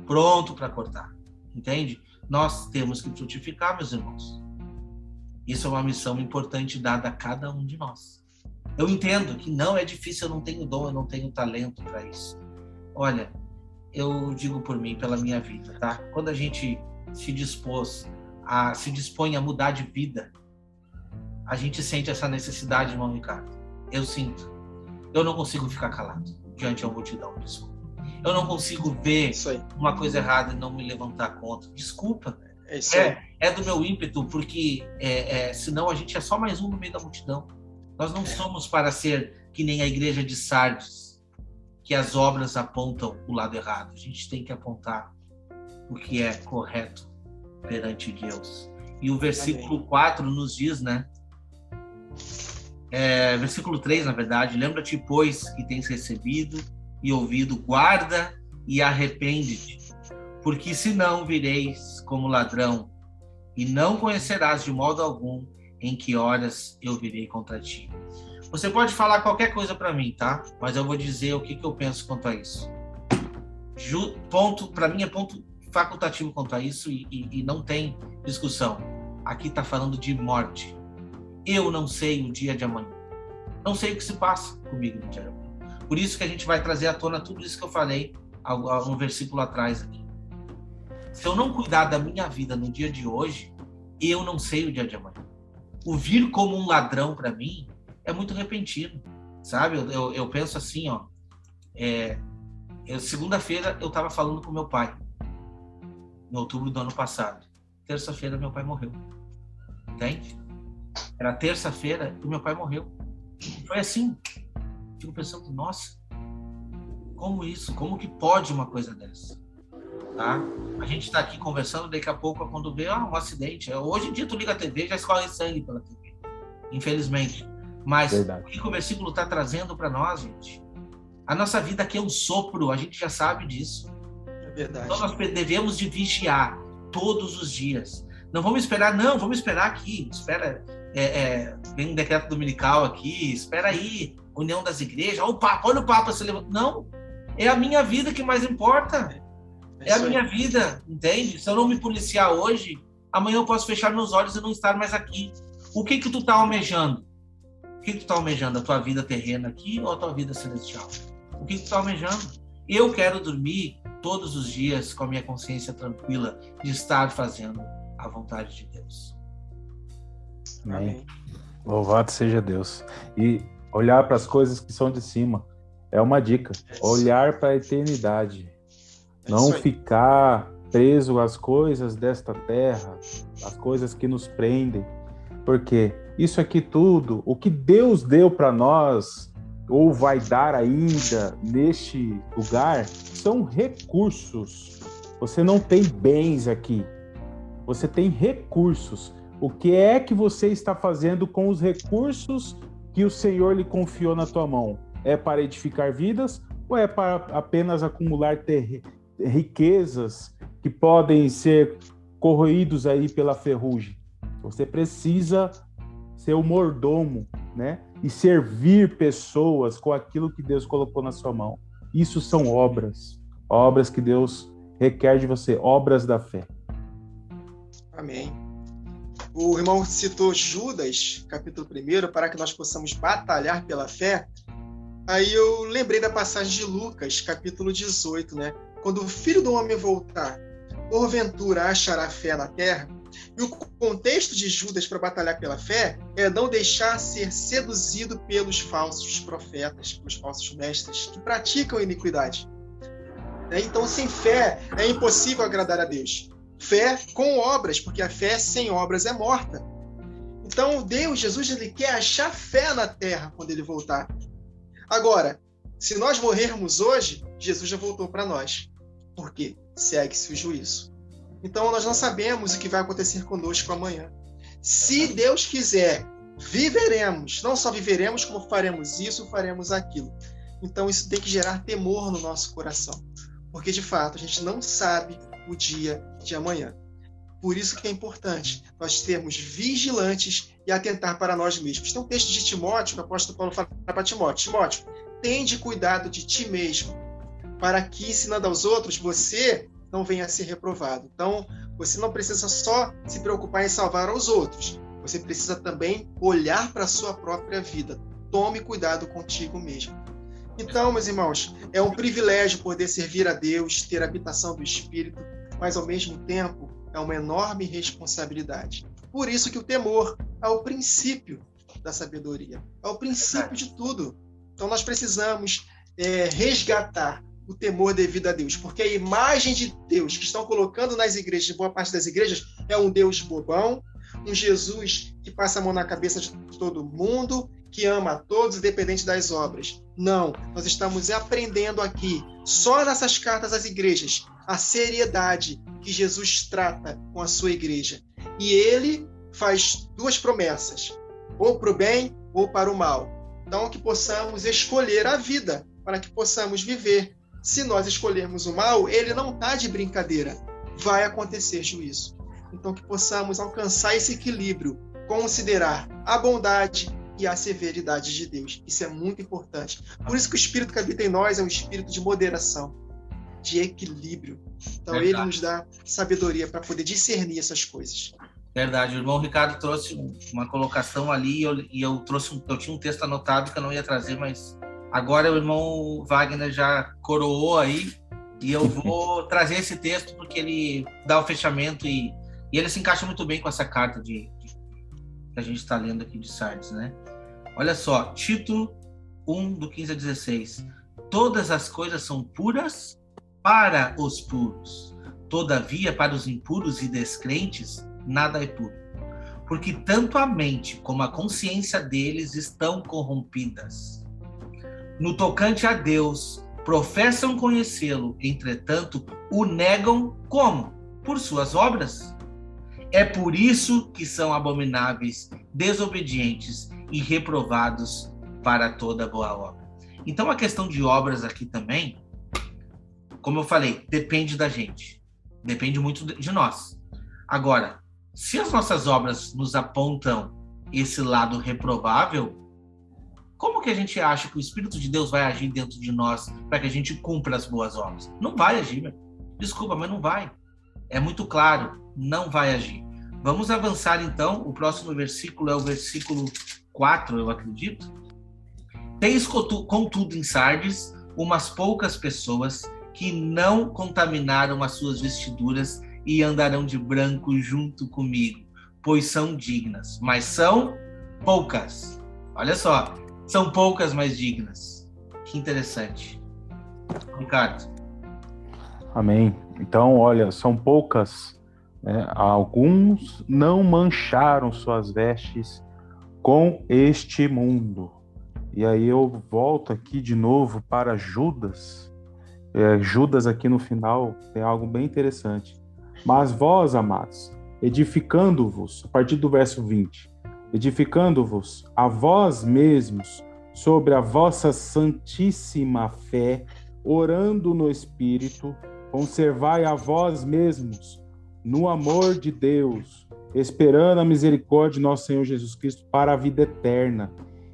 S1: pronto para cortar. Entende? Nós temos que frutificar, meus irmãos. Isso é uma missão importante dada a cada um de nós. Eu entendo que não é difícil, eu não tenho dom, eu não tenho talento para isso. Olha, eu digo por mim, pela minha vida, tá? Quando a gente se dispõe a mudar de vida, a gente sente essa necessidade, irmão Ricardo. Eu sinto. Eu não consigo ficar calado diante da multidão, desculpa. Eu não consigo ver uma coisa errada e não me levantar contra. Desculpa. É do meu ímpeto, porque senão a gente é só mais um no meio da multidão. Nós não somos para ser que nem a igreja de Sardes, que as obras apontam o lado errado. A gente tem que apontar o que é correto perante Deus. E o versículo 4 nos diz, né? Versículo 3, na verdade: lembra-te, pois, que tens recebido e ouvido, guarda e arrepende-te, porque senão vireis como ladrão e não conhecerás de modo algum em que horas eu virei contra ti. Você pode falar qualquer coisa para mim, tá? Mas eu vou dizer o que eu penso quanto a isso. Para mim é ponto facultativo quanto a isso e não tem discussão. Aqui está falando de morte. Eu não sei o dia de amanhã. Não sei o que se passa comigo no dia de amanhã. Por isso que a gente vai trazer à tona tudo isso que eu falei um versículo atrás aqui. Se eu não cuidar da minha vida no dia de hoje, eu não sei o dia de amanhã. O vir como um ladrão para mim é muito repentino, sabe? Eu penso assim, ó. Segunda-feira eu estava falando com meu pai, em outubro do ano passado. Terça-feira meu pai morreu. Entende? Era terça-feira e meu pai morreu. Foi assim. Fico pensando, nossa, como isso? Como que pode uma coisa dessa? Tá? A gente está aqui conversando, daqui a pouco, quando vê um acidente. Hoje em dia, tu liga a TV e já escorre sangue pela TV. Infelizmente. Mas o que o versículo está trazendo para nós, gente? A nossa vida aqui é um sopro, a gente já sabe disso.
S3: Verdade.
S1: Então nós devemos de vigiar todos os dias. Não vamos esperar, não, vamos esperar aqui. Espera, vem um decreto dominical aqui, espera aí, união das igrejas, olha o Papa se levanta. Não, é a minha vida que mais importa. É a minha vida, entende? Se eu não me policiar hoje, amanhã eu posso fechar meus olhos e não estar mais aqui. O que tu tá almejando? O que tu tá almejando? A tua vida terrena aqui ou a tua vida celestial? O que tu tá almejando? Eu quero dormir todos os dias com a minha consciência tranquila de estar fazendo a vontade de Deus.
S2: Amém. Louvado seja Deus. E olhar para as coisas que são de cima é uma dica. Olhar para a eternidade. Não ficar preso às coisas desta terra, às coisas que nos prendem. Porque isso aqui tudo, o que Deus deu para nós, ou vai dar ainda neste lugar, são recursos. Você não tem bens aqui. Você tem recursos. O que é que você está fazendo com os recursos que o Senhor lhe confiou na tua mão? É para edificar vidas ou é para apenas acumular riquezas que podem ser corroídos aí pela ferrugem? Você precisa ser o mordomo, né? E servir pessoas com aquilo que Deus colocou na sua mão. Isso são obras que Deus requer de você, obras da fé.
S3: Amém. O irmão citou Judas, capítulo 1, para que nós possamos batalhar pela fé. Aí eu lembrei da passagem de Lucas, capítulo 18, né? Quando o Filho do Homem voltar, porventura achará fé na terra? E o contexto de Judas para batalhar pela fé é não deixar ser seduzido pelos falsos profetas, pelos falsos mestres que praticam iniquidade. Então, sem fé, é impossível agradar a Deus. Fé com obras, porque a fé sem obras é morta. Então, Jesus, ele quer achar fé na terra quando ele voltar. Agora, se nós morrermos hoje, Jesus já voltou para nós. Por quê? Segue-se o juízo. Então, nós não sabemos o que vai acontecer conosco amanhã. Se Deus quiser, viveremos. Não só viveremos, como faremos isso, faremos aquilo. Então, isso tem que gerar temor no nosso coração. Porque, de fato, a gente não sabe o dia de amanhã. Por isso que é importante nós sermos vigilantes e atentar para nós mesmos. Tem um texto de Timóteo, que o apóstolo Paulo fala para Timóteo: Timóteo, tende cuidado de ti mesmo, para que, ensinando aos outros, você não venha a ser reprovado. Então, você não precisa só se preocupar em salvar os outros. Você precisa também olhar para a sua própria vida. Tome cuidado contigo mesmo. Então, meus irmãos, é um privilégio poder servir a Deus, ter a habitação do Espírito, mas, ao mesmo tempo, é uma enorme responsabilidade. Por isso que o temor é o princípio da sabedoria, é o princípio de tudo. Então, nós precisamos resgatar o temor devido a Deus, porque a imagem de Deus que estão colocando nas igrejas, boa parte das igrejas, é um Deus bobão, um Jesus que passa a mão na cabeça de todo mundo, que ama a todos, independente das obras. Não, nós estamos aprendendo aqui, só nessas cartas às igrejas, a seriedade que Jesus trata com a sua igreja. E ele faz duas promessas, ou para o bem ou para o mal. Então, que possamos escolher a vida, para que possamos viver. Se nós escolhermos o mal, ele não está de brincadeira. Vai acontecer juízo. Então, que possamos alcançar esse equilíbrio, considerar a bondade e a severidade de Deus. Isso é muito importante. Por isso que o Espírito que habita em nós é um espírito de moderação, de equilíbrio. Então, Verdade. Ele nos dá sabedoria para poder discernir essas coisas.
S1: Verdade. O irmão Ricardo trouxe uma colocação ali e eu tinha um texto anotado que eu não ia trazer, mas agora o irmão Wagner já coroou aí e eu vou trazer esse texto porque ele dá o fechamento e ele se encaixa muito bem com essa carta que a gente está lendo aqui de Sardes, né? Olha só, Tito 1, do 15 a 16. Todas as coisas são puras para os puros. Todavia, para os impuros e descrentes, nada é puro. Porque tanto a mente como a consciência deles estão corrompidas. No tocante a Deus, professam conhecê-lo, entretanto, o negam como? Por suas obras. É por isso que são abomináveis, desobedientes e reprovados para toda boa obra. Então, a questão de obras aqui também, como eu falei, depende da gente. Depende muito de nós. Agora, se as nossas obras nos apontam esse lado reprovável, como que a gente acha que o Espírito de Deus vai agir dentro de nós para que a gente cumpra as boas obras? Não vai agir, meu. Desculpa, mas não vai. É muito claro, não vai agir. Vamos avançar então. O próximo versículo é o versículo 4, eu acredito. Tens, contudo, em Sardes, umas poucas pessoas que não contaminaram as suas vestiduras e andarão de branco junto comigo, pois são dignas. Mas são poucas. Olha só, são poucas, mas dignas. Que interessante. Ricardo.
S2: Amém. Então, olha, são poucas, né? Alguns não mancharam suas vestes com este mundo. E aí eu volto aqui de novo para Judas. Judas aqui no final tem algo bem interessante. Mas vós, amados, edificando-vos, a partir do verso 20, edificando-vos a vós mesmos sobre a vossa santíssima fé, orando no Espírito, conservai a vós mesmos no amor de Deus, esperando a misericórdia de nosso Senhor Jesus Cristo para a vida eterna.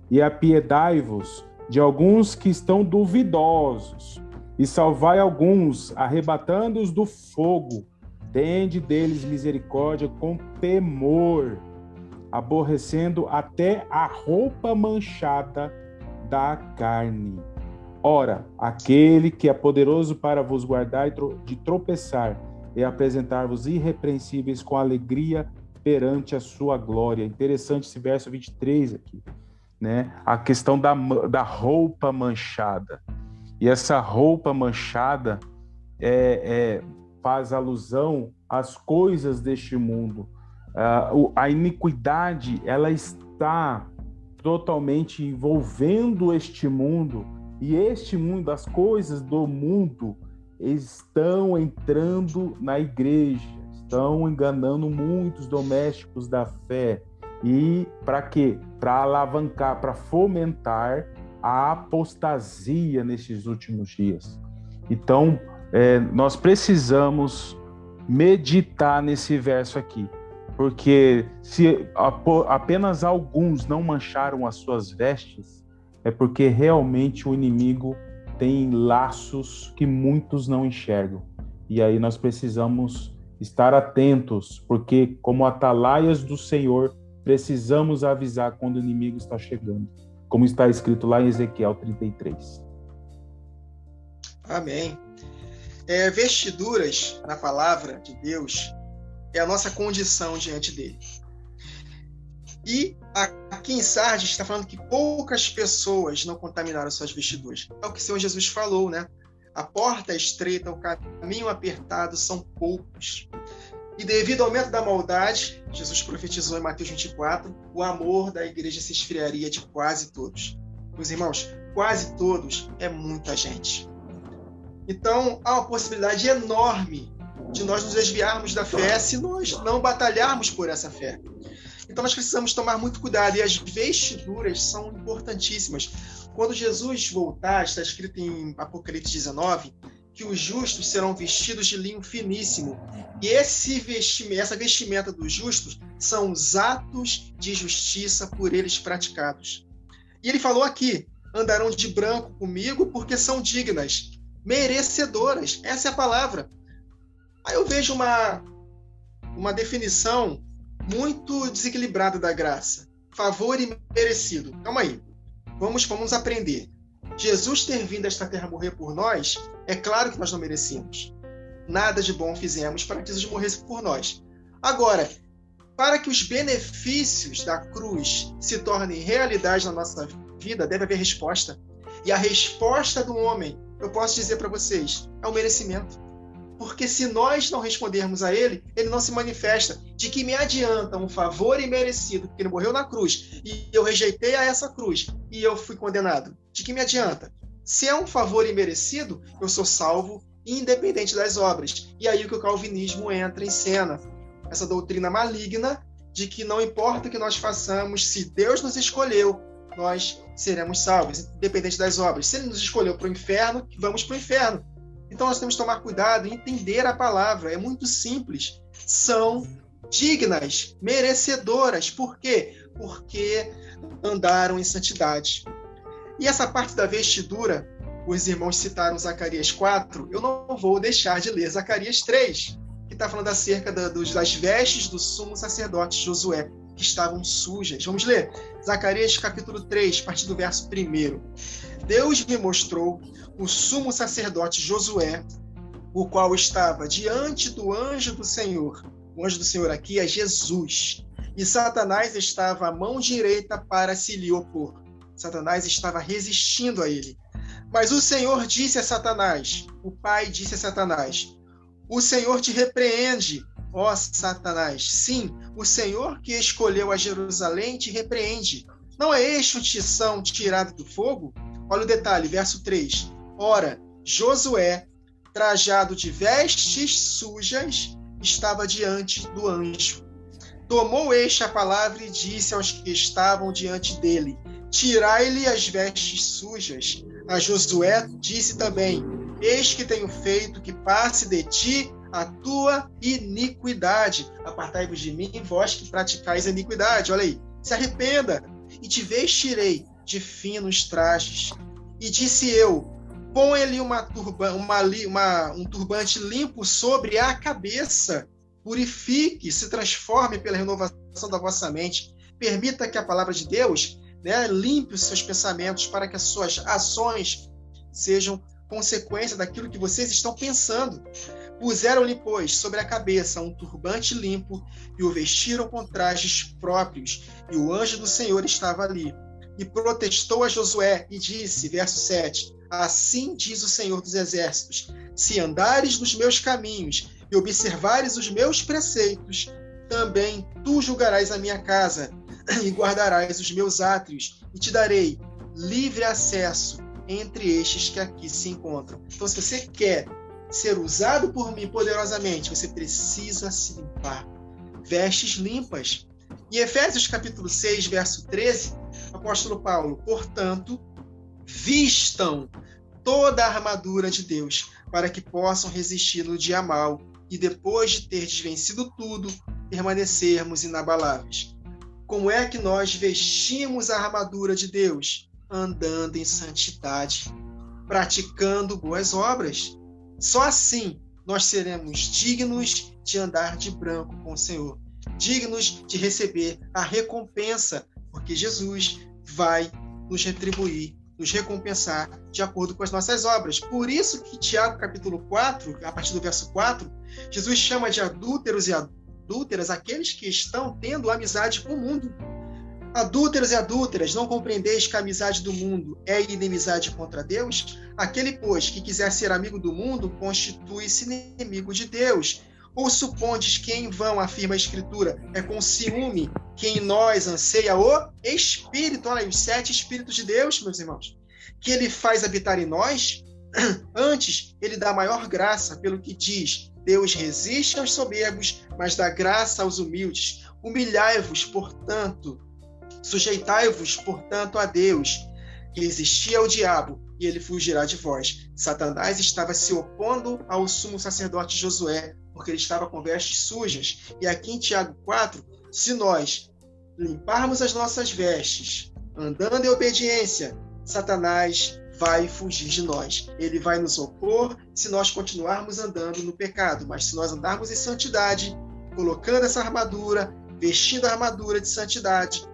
S2: E apiedai-vos de alguns que estão duvidosos, e salvai alguns, arrebatando-os do fogo. Tende deles misericórdia com temor, aborrecendo até a roupa manchada da carne. Ora, aquele que é poderoso para vos guardar de tropeçar e apresentar-vos irrepreensíveis com alegria perante a sua glória. Interessante esse verso 23 aqui, né? A questão da roupa manchada. E essa roupa manchada faz alusão às coisas deste mundo. A iniquidade, ela está totalmente envolvendo este mundo, e este mundo, as coisas do mundo, estão entrando na igreja, estão enganando muitos domésticos da fé. E para quê? Para alavancar, para fomentar a apostasia nesses últimos dias. Então, nós precisamos meditar nesse verso aqui, porque se apenas alguns não mancharam as suas vestes, é porque realmente o inimigo tem laços que muitos não enxergam. E aí nós precisamos estar atentos, porque como atalaias do Senhor, precisamos avisar quando o inimigo está chegando, como está escrito lá em Ezequiel 33.
S3: Amém. Vestiduras, na palavra de Deus, é a nossa condição diante dele. E aqui em Sardes está falando que poucas pessoas não contaminaram suas vestiduras. É o que o Senhor Jesus falou, né? A porta é estreita, o caminho apertado, são poucos. E devido ao aumento da maldade, Jesus profetizou em Mateus 24, o amor da igreja se esfriaria de quase todos. Meus irmãos, quase todos é muita gente. Então, há uma possibilidade enorme de nós nos desviarmos da fé se nós não batalharmos por essa fé. Então, nós precisamos tomar muito cuidado, e as vestiduras são importantíssimas. Quando Jesus voltar, está escrito em Apocalipse 19, que os justos serão vestidos de linho finíssimo. E essa vestimenta dos justos são os atos de justiça por eles praticados. E ele falou aqui, andarão de branco comigo porque são dignas, merecedoras. Essa é a palavra. Aí eu vejo uma definição muito desequilibrada da graça. Favor e merecido. Calma aí. Vamos aprender. Jesus ter vindo a esta terra morrer por nós, é claro que nós não merecíamos. Nada de bom fizemos para que Jesus morresse por nós. Agora, para que os benefícios da cruz se tornem realidade na nossa vida, deve haver resposta. E a resposta do homem, eu posso dizer para vocês, é o merecimento. Porque se nós não respondermos a ele, ele não se manifesta. De que me adianta um favor imerecido, porque ele morreu na cruz, e eu rejeitei a essa cruz, e eu fui condenado? De que me adianta? Se é um favor imerecido, eu sou salvo, independente das obras. E aí que o calvinismo entra em cena. Essa doutrina maligna de que não importa o que nós façamos, se Deus nos escolheu, nós seremos salvos, independente das obras. Se ele nos escolheu para o inferno, vamos para o inferno. Então nós temos que tomar cuidado e entender a palavra. É muito simples. São dignas, merecedoras. Por quê? Porque andaram em santidade. E essa parte da vestidura, os irmãos citaram Zacarias 4, eu não vou deixar de ler Zacarias 3, que está falando acerca das vestes do sumo sacerdote Josué, que estavam sujas. Vamos ler? Zacarias capítulo 3, a partir do verso 1. Deus me mostrou o sumo sacerdote Josué, o qual estava diante do anjo do Senhor. O anjo do Senhor aqui é Jesus. E Satanás estava à mão direita para se lhe opor. Satanás estava resistindo a ele. Mas o Senhor disse a Satanás, o Pai disse a Satanás, o Senhor te repreende, ó Satanás. Sim, o Senhor que escolheu a Jerusalém te repreende. Não é este um tição tirado do fogo? Olha o detalhe, verso 3. Ora, Josué, trajado de vestes sujas, estava diante do anjo. Tomou este a palavra e disse aos que estavam diante dele, tirai-lhe as vestes sujas. A Josué disse também, eis que tenho feito que passe de ti a tua iniquidade. Apartai-vos de mim, vós que praticais a iniquidade. Olha aí, se arrependa, e te vestirei de finos trajes. E disse eu, põe-lhe um turbante limpo sobre a cabeça. Purifique, se transforme pela renovação da vossa mente. Permita que a palavra de Deus, limpe os seus pensamentos para que as suas ações sejam consequência daquilo que vocês estão pensando. Puseram-lhe, pois, sobre a cabeça um turbante limpo e o vestiram com trajes próprios. E o anjo do Senhor estava ali. E protestou a Josué e disse, verso 7, assim diz o Senhor dos Exércitos, se andares nos meus caminhos e observares os meus preceitos, também tu julgarás a minha casa e guardarás os meus átrios, e te darei livre acesso entre estes que aqui se encontram. Então, se você quer ser usado por mim poderosamente, você precisa se limpar. Vestes limpas. Em Efésios capítulo 6, verso 13, o apóstolo Paulo, portanto, vistam toda a armadura de Deus, para que possam resistir no dia mau, e depois de ter desvencido tudo, permanecermos inabaláveis. Como é que nós vestimos a armadura de Deus? Andando em santidade, praticando boas obras. Só assim nós seremos dignos de andar de branco com o Senhor, dignos de receber a recompensa, porque Jesus vai nos retribuir, nos recompensar de acordo com as nossas obras. Por isso que Tiago capítulo 4, a partir do verso 4, Jesus chama de adúlteros e adúlteras aqueles que estão tendo amizade com o mundo. Adúlteros e adúlteras, não compreendeis que a amizade do mundo é inimizade contra Deus? Aquele, pois, que quiser ser amigo do mundo, constitui-se inimigo de Deus. Ou supondes que em vão, afirma a Escritura, é com ciúme que em nós anseia o Espírito, olha aí, os 7 Espíritos de Deus, meus irmãos, que ele faz habitar em nós? Antes, ele dá maior graça, pelo que diz, Deus resiste aos soberbos, mas dá graça aos humildes. Humilhai-vos, portanto, sujeitai-vos, portanto, a Deus. Resisti ao diabo, e ele fugirá de vós. Satanás estava se opondo ao sumo sacerdote Josué, porque ele estava com vestes sujas. E aqui em Tiago 4, se nós limparmos as nossas vestes, andando em obediência, Satanás vai fugir de nós. Ele vai nos opor se nós continuarmos andando no pecado. Mas se nós andarmos em santidade, colocando essa armadura, vestindo a armadura de santidade,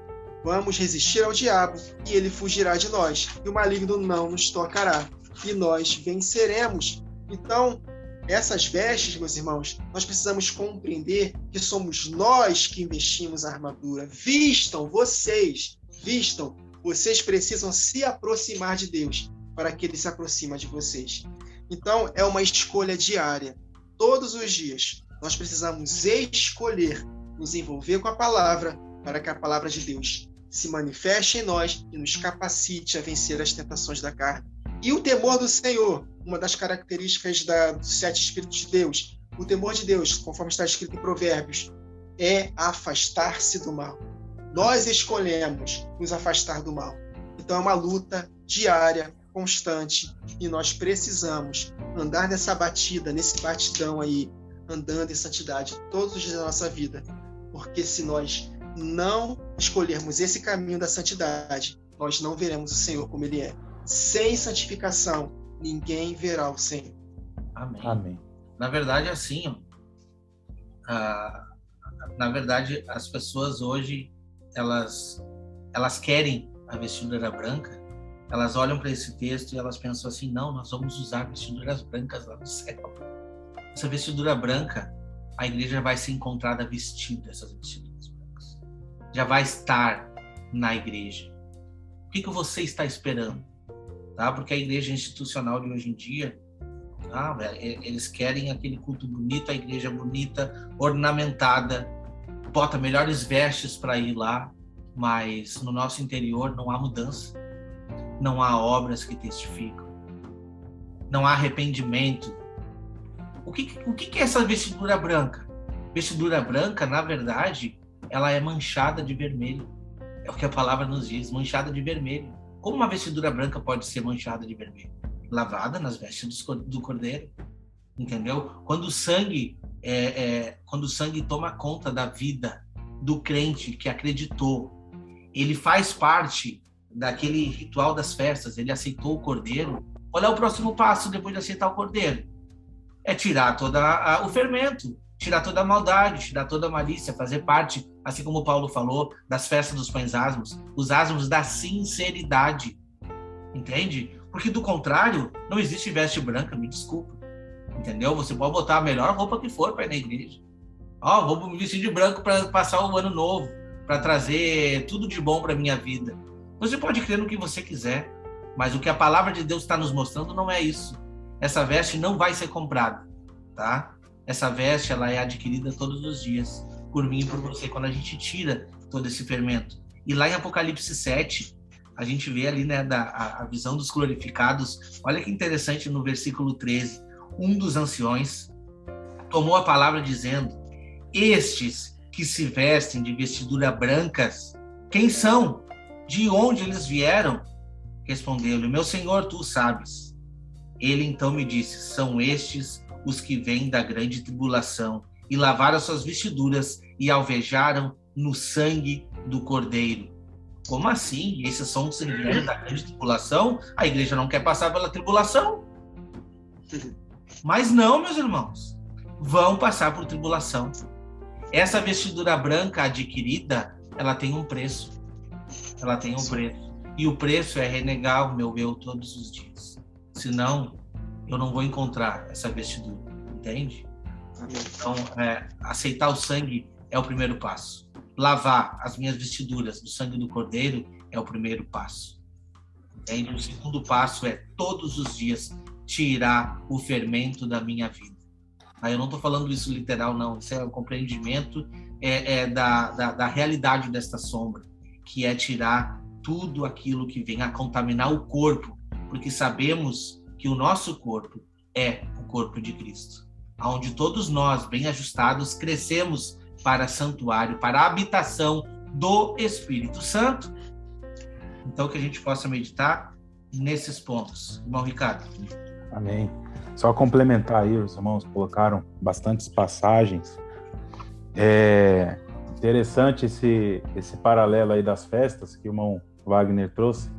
S3: vamos resistir ao diabo e ele fugirá de nós. E o maligno não nos tocará. E nós venceremos. Então, essas vestes, meus irmãos, nós precisamos compreender que somos nós que investimos a armadura. Vistam, vocês precisam se aproximar de Deus para que ele se aproxime de vocês. Então, é uma escolha diária. Todos os dias, nós precisamos escolher nos envolver com a palavra para que a palavra de Deus se manifeste em nós e nos capacite a vencer as tentações da carne. E o temor do Senhor, uma das características dos 7 Espíritos de Deus, o temor de Deus, conforme está escrito em Provérbios, é afastar-se do mal. Nós escolhemos nos afastar do mal. Então é uma luta diária constante e nós precisamos andar nessa batida, nesse batidão aí, andando em santidade todos os dias da nossa vida, porque se nós não escolhermos esse caminho da santidade, nós não veremos o Senhor como Ele é. Sem santificação, ninguém verá o Senhor.
S1: Amém.
S2: Amém.
S1: Na verdade, assim, na verdade, as pessoas hoje, elas querem a vestidura branca, elas olham para esse texto e elas pensam assim, não, nós vamos usar vestiduras brancas lá no céu. Essa vestidura branca, a igreja vai ser encontrada vestida, essas vestiduras brancas. Já vai estar na igreja. O que você está esperando? Tá? Porque a igreja institucional de hoje em dia, eles querem aquele culto bonito, a igreja bonita, ornamentada, bota melhores vestes para ir lá, mas no nosso interior não há mudança, não há obras que testificam, não há arrependimento. O que é essa vestidura branca? Vestidura branca, na verdade, ela é manchada de vermelho. É o que a palavra nos diz, manchada de vermelho. Como uma vestidura branca pode ser manchada de vermelho? Lavada nas vestes do cordeiro, entendeu? Quando o sangue toma conta da vida do crente que acreditou, ele faz parte daquele ritual das festas, ele aceitou o cordeiro. Qual é o próximo passo depois de aceitar o cordeiro? É tirar todo o fermento, tirar toda a maldade, tirar toda a malícia, fazer parte, assim como Paulo falou, das festas dos pães asmos, os asmos da sinceridade, entende? Porque do contrário, não existe veste branca, me desculpa, entendeu? Você pode botar a melhor roupa que for para ir na igreja. Vou me vestir de branco para passar o ano novo, para trazer tudo de bom para minha vida. Você pode crer no que você quiser, mas o que a palavra de Deus está nos mostrando não é isso. Essa veste não vai ser comprada, tá? Essa veste, ela é adquirida todos os dias, por mim e por você, quando a gente tira todo esse fermento. E lá em Apocalipse 7, a gente vê ali, né, a visão dos glorificados. Olha que interessante no versículo 13. Um dos anciões tomou a palavra dizendo: estes que se vestem de vestidura brancas, quem são? De onde eles vieram? Respondeu-lhe: meu senhor, tu sabes. Ele então me disse: são estes os que vêm da grande tribulação e lavaram suas vestiduras e alvejaram no sangue do cordeiro. Como assim? Esses são os que vieram da grande tribulação? A igreja não quer passar pela tribulação? Mas não, meus irmãos, vão passar por tribulação. Essa vestidura branca adquirida, ela tem um preço. Ela tem um preço. E o preço é renegar o meu eu todos os dias. Senão, eu não vou encontrar essa vestidura. Entende? Então, aceitar o sangue é o primeiro passo. Lavar as minhas vestiduras do sangue do Cordeiro é o primeiro passo. Entende? O segundo passo é, todos os dias, tirar o fermento da minha vida. Eu não estou falando isso literal, não. Isso é um compreendimento da realidade desta sombra, que é tirar tudo aquilo que vem a contaminar o corpo, porque sabemos que o nosso corpo é o corpo de Cristo, onde todos nós, bem ajustados, crescemos para santuário, para a habitação do Espírito Santo. Então, que a gente possa meditar nesses pontos. Irmão Ricardo.
S2: Amém. Só complementar aí, os irmãos colocaram bastantes passagens. É interessante esse paralelo aí das festas que o irmão Wagner trouxe.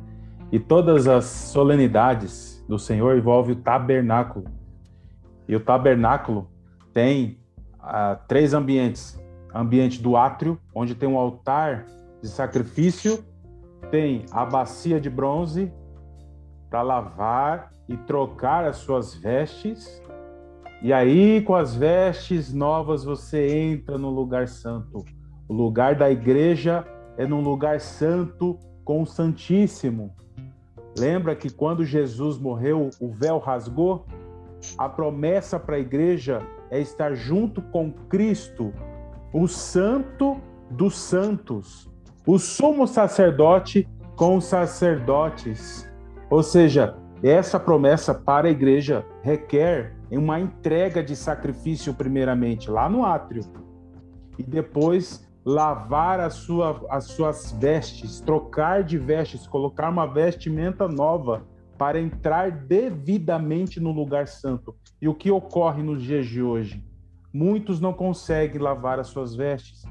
S2: E todas as solenidades do Senhor envolvem o tabernáculo. E o tabernáculo tem 3 ambientes. Ambiente do átrio, onde tem um altar de sacrifício, tem a bacia de bronze para lavar e trocar as suas vestes, e aí com as vestes novas você entra no lugar santo. O lugar da igreja é num lugar santo com o Santíssimo. Lembra que quando Jesus morreu, o véu rasgou? A promessa para a igreja é estar junto com Cristo, o Santo dos Santos, o sumo sacerdote com os sacerdotes. Ou seja, essa promessa para a igreja requer uma entrega de sacrifício primeiramente lá no átrio e depois lavar as suas vestes, trocar de vestes, colocar uma vestimenta nova para entrar devidamente no lugar santo. E o que ocorre nos dias de hoje? Muitos não conseguem lavar as suas vestes.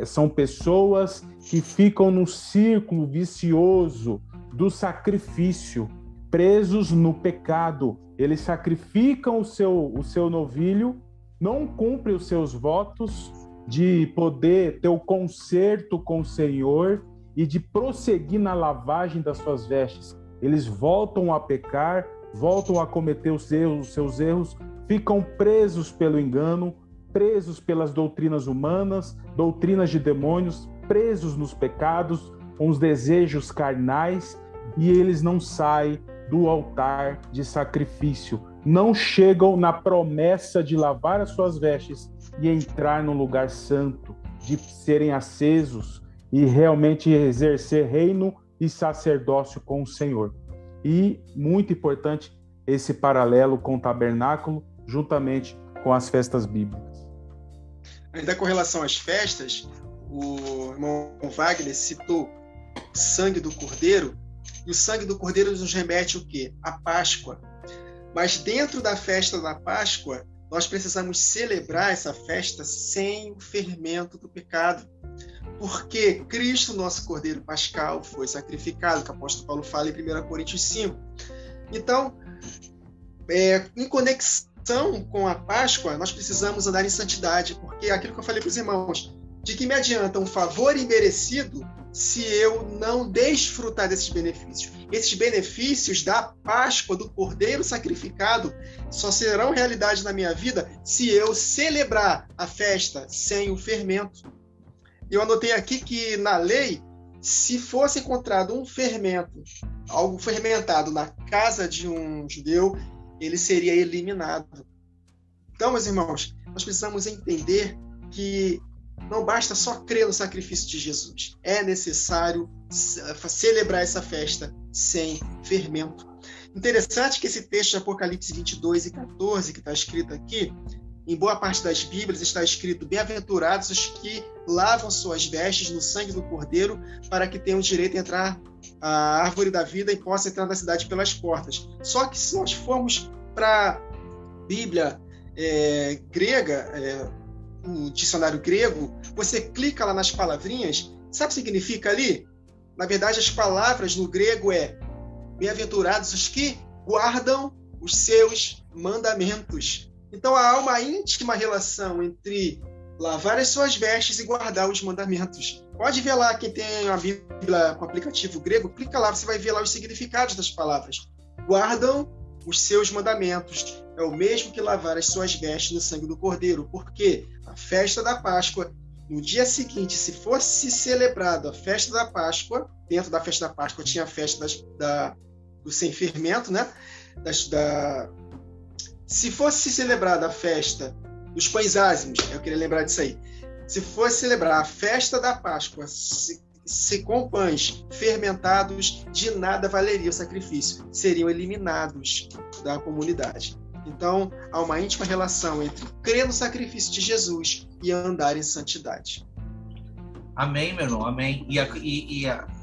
S2: São pessoas que ficam no círculo vicioso do sacrifício, presos no pecado. Eles sacrificam o seu novilho, não cumprem os seus votos de poder ter o conserto com o Senhor e de prosseguir na lavagem das suas vestes. Eles voltam a pecar, voltam a cometer os seus erros, ficam presos pelo engano, presos pelas doutrinas humanas, doutrinas de demônios, presos nos pecados, com os desejos carnais, e eles não saem do altar de sacrifício, não chegam na promessa de lavar as suas vestes e entrar no lugar santo, de serem acesos e realmente exercer reino e sacerdócio com o Senhor. E, muito importante, esse paralelo com o tabernáculo, juntamente com as festas bíblicas.
S3: Ainda com relação às festas, o irmão Wagner citou o sangue do Cordeiro, e o sangue do Cordeiro nos remete o quê? A Páscoa. Mas dentro da festa da Páscoa, nós precisamos celebrar essa festa sem o fermento do pecado. Porque Cristo, nosso Cordeiro Pascal, foi sacrificado, que o apóstolo Paulo fala em 1 Coríntios 5. Então, em conexão com a Páscoa, nós precisamos andar em santidade, porque aquilo que eu falei para os irmãos, de que me adianta um favor imerecido se eu não desfrutar desses benefícios. Esses benefícios da Páscoa, do Cordeiro sacrificado, só serão realidade na minha vida se eu celebrar a festa sem o fermento. Eu anotei aqui que na lei, se fosse encontrado um fermento, algo fermentado na casa de um judeu, ele seria eliminado. Então, meus irmãos, nós precisamos entender que não basta só crer no sacrifício de Jesus. É necessário celebrar essa festa sem fermento. Interessante que esse texto de Apocalipse 22 e 14, que está escrito aqui, em boa parte das Bíblias está escrito: bem-aventurados os que lavam suas vestes no sangue do Cordeiro, para que tenham direito a entrar à árvore da vida e possam entrar na cidade pelas portas. Só que se nós formos para a Bíblia grega, o dicionário grego, você clica lá nas palavrinhas, sabe o que significa ali? Na verdade, as palavras no grego bem-aventurados os que guardam os seus mandamentos. Então, há uma íntima relação entre lavar as suas vestes e guardar os mandamentos. Pode ver lá, quem tem a Bíblia com aplicativo grego, clica lá, você vai ver lá os significados das palavras. Guardam os seus mandamentos. É o mesmo que lavar as suas vestes no sangue do Cordeiro, porque a festa da Páscoa, no dia seguinte, se fosse celebrada a festa da Páscoa, dentro da festa da Páscoa tinha a festa do sem fermento, né? Se fosse celebrada a festa dos pães ázimos, eu queria lembrar disso aí, se fosse celebrar a festa da Páscoa com pães fermentados, de nada valeria o sacrifício, seriam eliminados da comunidade. Então, há uma íntima relação entre crer no sacrifício de Jesus e andar em santidade.
S1: Amém, meu irmão, amém.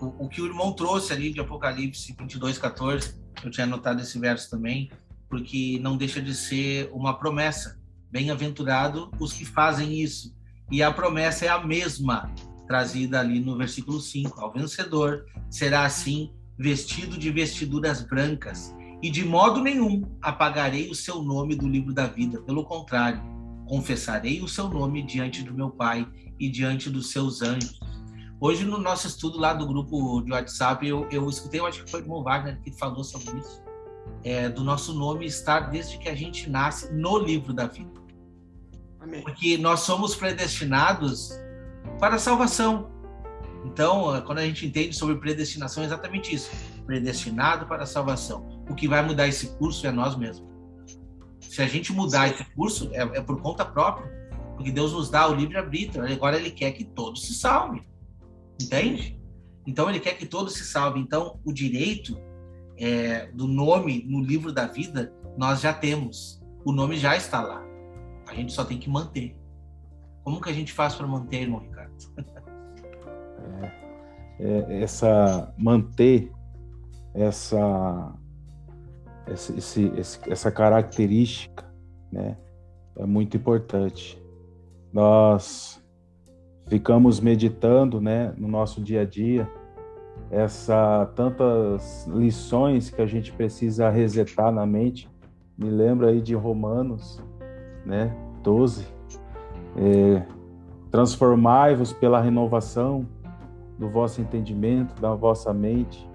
S1: O que o irmão trouxe ali de Apocalipse 22, 14, eu tinha anotado esse verso também, porque não deixa de ser uma promessa. Bem-aventurado os que fazem isso. E a promessa é a mesma, trazida ali no versículo 5. Ao vencedor será assim, vestido de vestiduras brancas, e de modo nenhum apagarei o seu nome do livro da vida. Pelo contrário, confessarei o seu nome diante do meu Pai e diante dos seus anjos. Hoje, no nosso estudo lá do grupo de WhatsApp, eu escutei, eu acho que foi o irmão Wagner que falou sobre isso, do nosso nome estar desde que a gente nasce no livro da vida. Amém. Porque nós somos predestinados para a salvação. Então, quando a gente entende sobre predestinação, é exatamente isso. Predestinado para a salvação. O que vai mudar esse curso é nós mesmos. Se a gente mudar esse curso, é por conta própria. Porque Deus nos dá o livre-arbítrio. Agora Ele quer que todos se salvem. Entende? Então, Ele quer que todos se salvem. Então, o direito do nome no livro da vida, nós já temos. O nome já está lá. A gente só tem que manter. Como que a gente faz para manter, irmão Ricardo?
S2: Manter essa essa característica, né, é muito importante. Nós ficamos meditando, né, no nosso dia a dia, tantas lições que a gente precisa resetar na mente. Me lembro aí de Romanos, né, 12. Transformai-vos pela renovação do vosso entendimento, da vossa mente.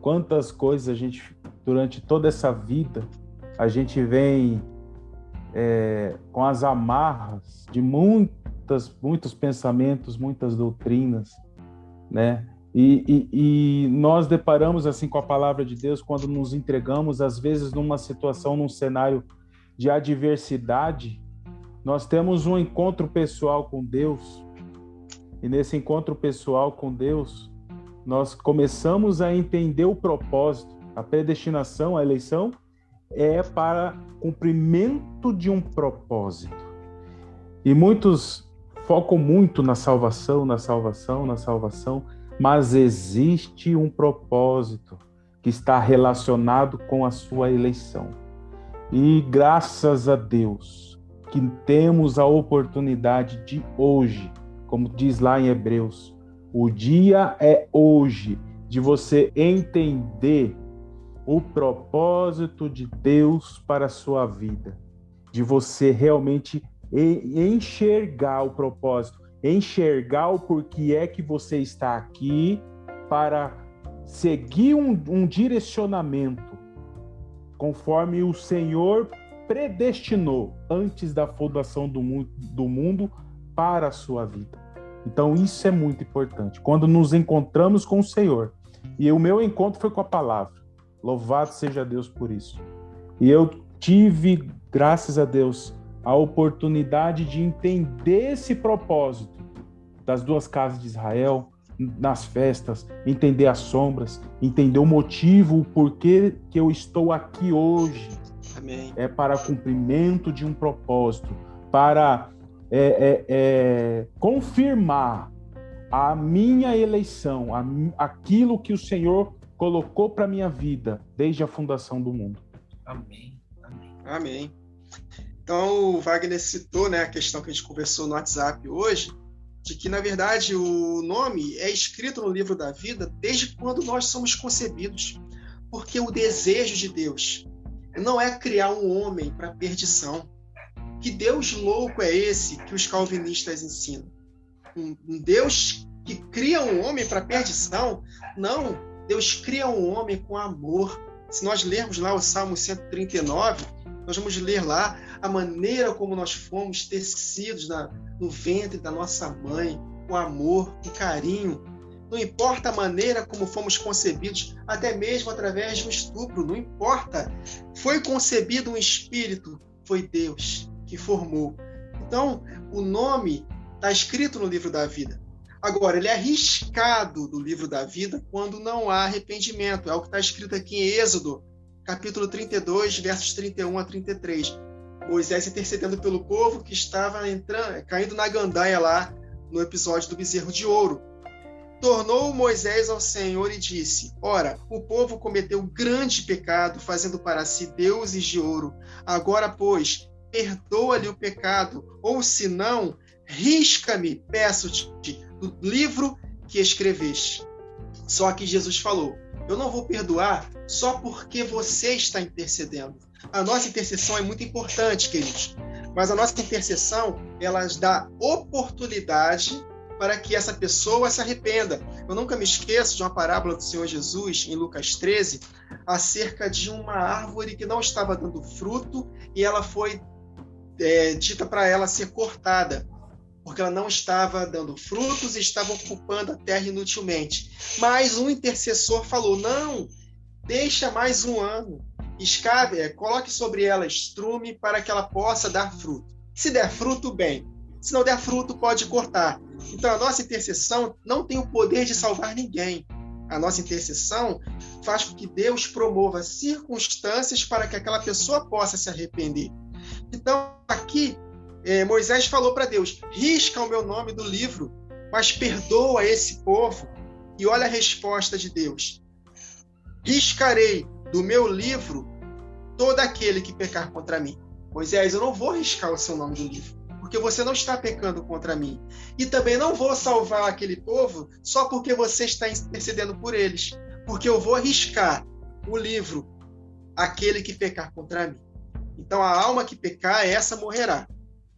S2: Quantas coisas a gente, durante toda essa vida, a gente vem com as amarras de muitos pensamentos, muitas doutrinas, né? E nós deparamos assim com a palavra de Deus quando nos entregamos, às vezes, numa situação, num cenário de adversidade. Nós temos um encontro pessoal com Deus, e nesse encontro pessoal com Deus, nós começamos a entender o propósito. A predestinação, a eleição, é para cumprimento de um propósito. E muitos focam muito na salvação, mas existe um propósito que está relacionado com a sua eleição. E graças a Deus que temos a oportunidade de hoje, como diz lá em Hebreus, o dia é hoje de você entender o propósito de Deus para a sua vida, de você realmente enxergar o propósito, enxergar o porquê é que você está aqui, para seguir um direcionamento conforme o Senhor predestinou antes da fundação do mundo para a sua vida. Então isso é muito importante. Quando nos encontramos com o Senhor, e o meu encontro foi com a palavra, louvado seja Deus por isso. E eu tive, graças a Deus, a oportunidade de entender esse propósito das duas casas de Israel, nas festas, entender as sombras, entender o motivo, o porquê que eu estou aqui hoje.
S3: Amém.
S2: É para cumprimento de um propósito, para confirmar a minha eleição, aquilo que o Senhor colocou para a minha vida desde a fundação do mundo.
S1: Amém. Amém.
S3: Amém. Então, o Wagner citou, né, a questão que a gente conversou no WhatsApp hoje, de que, na verdade, o nome é escrito no livro da vida desde quando nós somos concebidos. Porque o desejo de Deus não é criar um homem para perdição. Que Deus louco é esse que os calvinistas ensinam? Um Deus que cria um homem para perdição? Não, Deus cria um homem com amor. Se nós lermos lá o Salmo 139, nós vamos ler lá a maneira como nós fomos tecidos no ventre da nossa mãe, com amor, com carinho. Não importa a maneira como fomos concebidos, até mesmo através de um estupro, não importa. Foi concebido um espírito, foi Deus que formou. Então, o nome está escrito no livro da vida. Agora, ele é riscado do livro da vida quando não há arrependimento. É o que está escrito aqui em Êxodo, capítulo 32, versos 31 a 33. Moisés intercedendo pelo povo que estava caindo na gandaia lá no episódio do bezerro de ouro. Tornou Moisés ao Senhor e disse: Ora, o povo cometeu grande pecado, fazendo para si deuses de ouro. Agora, pois, perdoa-lhe o pecado, ou se não, risca-me, peço-te, do livro que escreveste. Só que Jesus falou: eu não vou perdoar só porque você está intercedendo. A nossa intercessão é muito importante, queridos, mas a nossa intercessão, ela dá oportunidade para que essa pessoa se arrependa. Eu nunca me esqueço de uma parábola do Senhor Jesus, em Lucas 13, acerca de uma árvore que não estava dando fruto e ela foi dita para ela ser cortada, porque ela não estava dando frutos e estava ocupando a terra inutilmente. Mas um intercessor falou: não, deixa mais um ano, coloque sobre ela estrume para que ela possa dar fruto. Se der fruto, bem. Se não der fruto, pode cortar. Então, a nossa intercessão não tem o poder de salvar ninguém. A nossa intercessão faz com que Deus promova circunstâncias para que aquela pessoa possa se arrepender. Então, aqui, Moisés falou para Deus: risca o meu nome do livro, mas perdoa esse povo. E olha a resposta de Deus: riscarei do meu livro todo aquele que pecar contra mim. Moisés, eu não vou riscar o seu nome do livro, porque você não está pecando contra mim. E também não vou salvar aquele povo só porque você está intercedendo por eles, porque eu vou riscar o livro aquele que pecar contra mim. Então a alma que pecar, essa morrerá.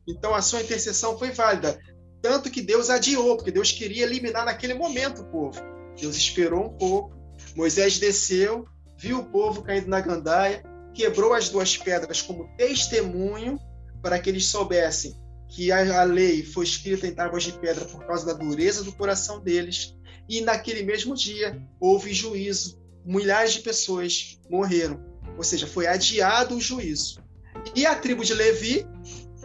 S3: Então a sua intercessão foi válida, tanto que Deus adiou, porque Deus queria eliminar naquele momento o povo. Deus esperou um pouco, Moisés desceu, viu o povo caindo na gandaia, quebrou as 2 pedras como testemunho para que eles soubessem que a lei foi escrita em tábuas de pedra por causa da dureza do coração deles. E naquele mesmo dia houve juízo. Milhares de pessoas morreram. Ou seja, foi adiado o juízo. E a tribo de Levi,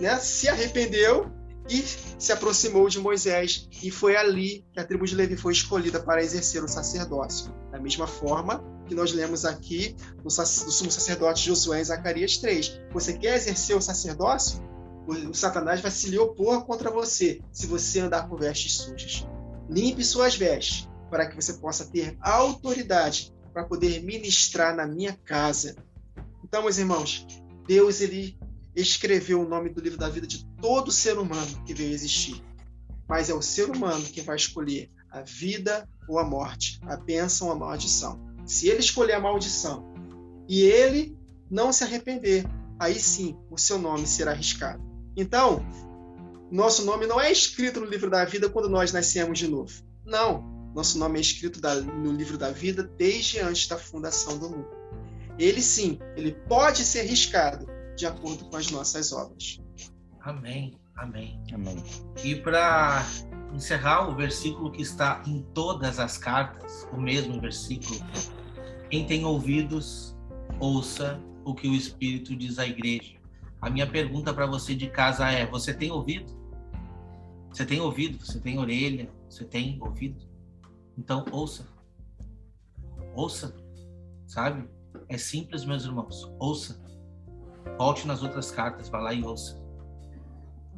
S3: né, se arrependeu e se aproximou de Moisés. E foi ali que a tribo de Levi foi escolhida para exercer o sacerdócio. Da mesma forma que nós lemos aqui do sumo sacerdote Josué em Zacarias 3. Você quer exercer o sacerdócio? O Satanás vai se lhe opor contra você se você andar com vestes sujas. Limpe suas vestes para que você possa ter autoridade para poder ministrar na minha casa. Então, meus irmãos, Deus ele escreveu o nome do livro da vida de todo ser humano que veio existir. Mas é o ser humano que vai escolher a vida ou a morte, a bênção ou a maldição. Se ele escolher a maldição e ele não se arrepender, aí sim o seu nome será riscado. Então, nosso nome não é escrito no livro da vida quando nós nascemos de novo. Não, nosso nome é escrito no livro da vida desde antes da fundação do mundo. Ele sim, ele pode ser riscado de acordo com as nossas obras.
S1: Amém, amém.
S2: Amém.
S1: E para encerrar o versículo que está em todas as cartas, o mesmo versículo, quem tem ouvidos, ouça o que o Espírito diz à igreja. A minha pergunta para você de casa é: você tem ouvido? Você tem ouvido? Você tem orelha? Você tem ouvido? Então ouça. Ouça, sabe? É simples, meus irmãos. Ouça. Volte nas outras cartas, vá lá e ouça.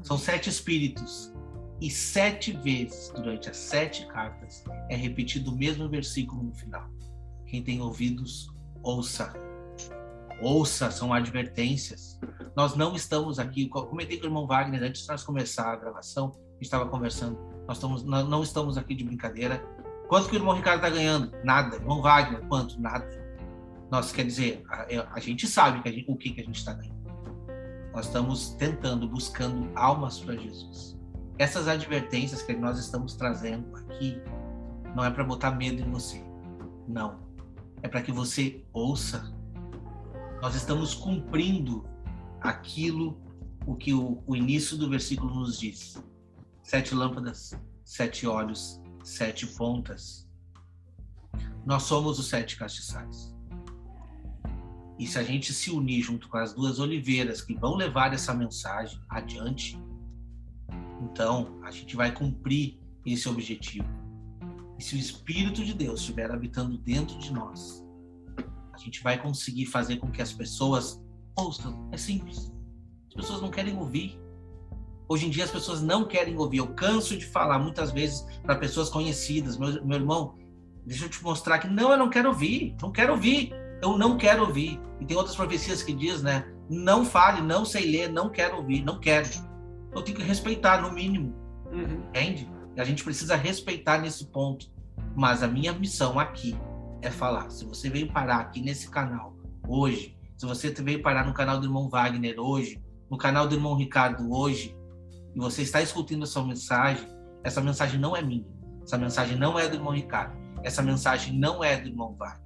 S1: São 7 espíritos. E 7 vezes, durante as 7 cartas, é repetido o mesmo versículo no final. Quem tem ouvidos, ouça. Ouça, são advertências. Nós não estamos aqui, comentei com o irmão Wagner antes de nós começar a gravação, a gente estava conversando, nós não estamos aqui de brincadeira. Quanto que o irmão Ricardo está ganhando? Nada. Irmão Wagner, quanto? Nada. Nós, quer dizer, a gente sabe o que a gente está ganhando. Nós estamos tentando, buscando almas para Jesus. Essas advertências que nós estamos trazendo aqui não é para botar medo em você. Não. É para que você ouça. Nós estamos cumprindo aquilo o que o início do versículo nos diz. 7 lâmpadas, 7 olhos, 7 pontas. Nós somos os 7 castiçais. E se a gente se unir junto com as 2 oliveiras que vão levar essa mensagem adiante, então a gente vai cumprir esse objetivo. E se o Espírito de Deus estiver habitando dentro de nós, a gente vai conseguir fazer com que as pessoas ouçam. É simples. As pessoas não querem ouvir. Hoje em dia as pessoas não querem ouvir. Eu canso de falar muitas vezes para pessoas conhecidas: meu irmão, deixa eu te mostrar que não, eu não quero ouvir. Não quero ouvir. Eu não quero ouvir. E tem outras profecias que diz, né? Não fale, não sei ler, não quero ouvir, não quero. Eu tenho que respeitar, no mínimo. Entende? E a gente precisa respeitar nesse ponto. Mas a minha missão aqui é falar. Se você veio parar aqui nesse canal hoje, se você veio parar no canal do irmão Wagner hoje, no canal do irmão Ricardo hoje, e você está escutando essa mensagem não é minha. Essa mensagem não é do irmão Ricardo. Essa mensagem não é do irmão Wagner.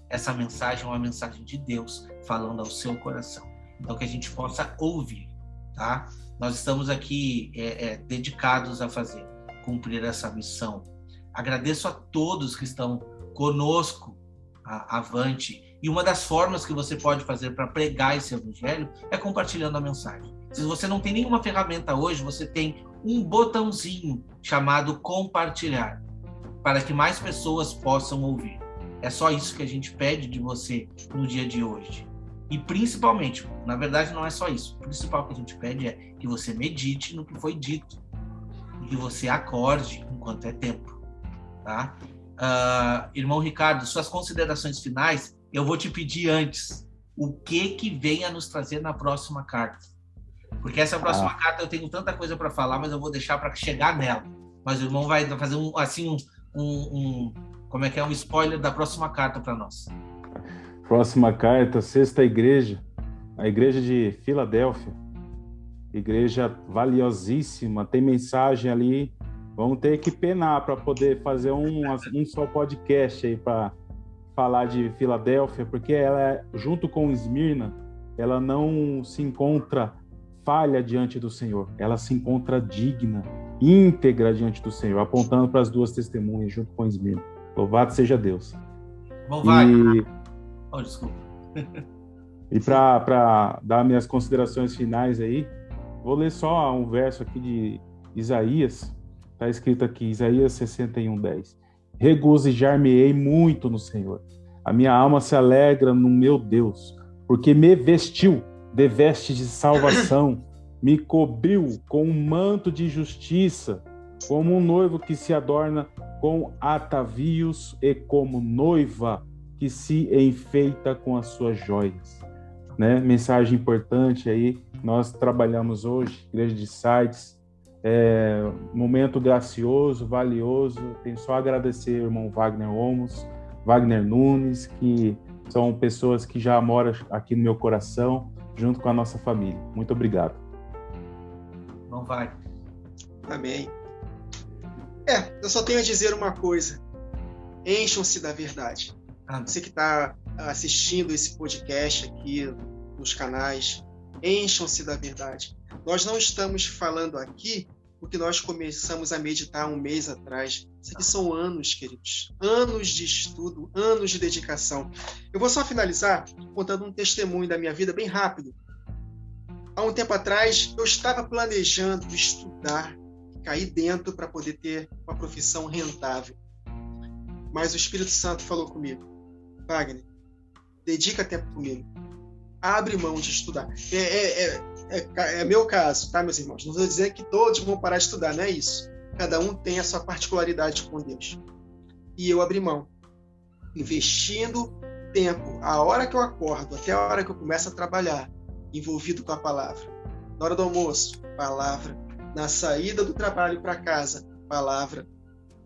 S1: Essa mensagem é uma mensagem de Deus falando ao seu coração. Então que a gente possa ouvir, tá? Nós estamos aqui dedicados a cumprir essa missão. Agradeço a todos que estão conosco, avante. E uma das formas que você pode fazer para pregar esse evangelho é compartilhando a mensagem. Se você não tem nenhuma ferramenta hoje, você tem um botãozinho chamado compartilhar, para que mais pessoas possam ouvir. É só isso que a gente pede de você no dia de hoje. E principalmente, na verdade não é só isso, o principal que a gente pede é que você medite no que foi dito e que você acorde enquanto é tempo, tá? Irmão Ricardo, suas considerações finais eu vou te pedir antes, o que vem a nos trazer na próxima carta. Porque essa próxima carta eu tenho tanta coisa para falar, mas eu vou deixar para chegar nela. Mas o irmão vai fazer um spoiler da próxima carta para nós.
S2: Próxima carta, sexta igreja, a igreja de Filadélfia. Igreja valiosíssima, tem mensagem ali. Vamos ter que penar para poder fazer um só podcast aí para falar de Filadélfia, porque ela, junto com Esmirna, ela não se encontra falha diante do Senhor, ela se encontra digna, íntegra diante do Senhor, apontando para as duas testemunhas junto com Esmirna. Louvado seja Deus.
S1: Bom, vai. Desculpa.
S2: E para dar minhas considerações finais aí, vou ler só um verso aqui de Isaías. Está escrito aqui, Isaías 61:10. Regozijar-me-ei muito no Senhor. A minha alma se alegra no meu Deus, porque me vestiu de vestes de salvação, me cobriu com um manto de justiça, como um noivo que se adorna com atavios e como noiva que se enfeita com as suas joias. Né? Mensagem importante aí, nós trabalhamos hoje, Igreja de Sites, momento gracioso, valioso. Tenho só a agradecer ao irmão Wagner Olmos, Wagner Nunes, que são pessoas que já moram aqui no meu coração, junto com a nossa família. Muito obrigado.
S1: Não vai.
S3: Amém. Eu só tenho a dizer uma coisa. Encham-se da verdade. Você que está assistindo esse podcast aqui nos canais, encham-se da verdade. Nós não estamos falando aqui porque nós começamos a meditar um mês atrás. Isso aqui são anos, queridos. Anos de estudo, anos de dedicação. Eu vou só finalizar contando um testemunho da minha vida bem rápido. Há um tempo atrás, eu estava planejando estudar, cair dentro para poder ter uma profissão rentável. Mas o Espírito Santo falou comigo: Wagner, dedica tempo comigo. Abre mão de estudar. É meu caso, tá, meus irmãos? Não vou dizer que todos vão parar de estudar, não é isso. Cada um tem a sua particularidade com Deus. E eu abri mão, investindo tempo, a hora que eu acordo, até a hora que eu começo a trabalhar, envolvido com a palavra. Na hora do almoço, palavra. Na saída do trabalho para casa, palavra.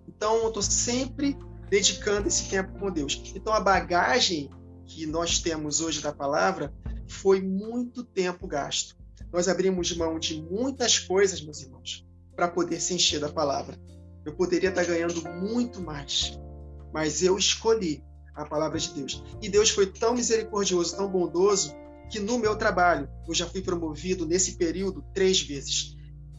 S3: Então, eu estou sempre dedicando esse tempo com Deus. Então, a bagagem que nós temos hoje da palavra foi muito tempo gasto. Nós abrimos mão de muitas coisas, meus irmãos, para poder se encher da palavra. Eu poderia estar ganhando muito mais, mas eu escolhi a palavra de Deus. E Deus foi tão misericordioso, tão bondoso, que no meu trabalho eu já fui promovido nesse período 3 vezes.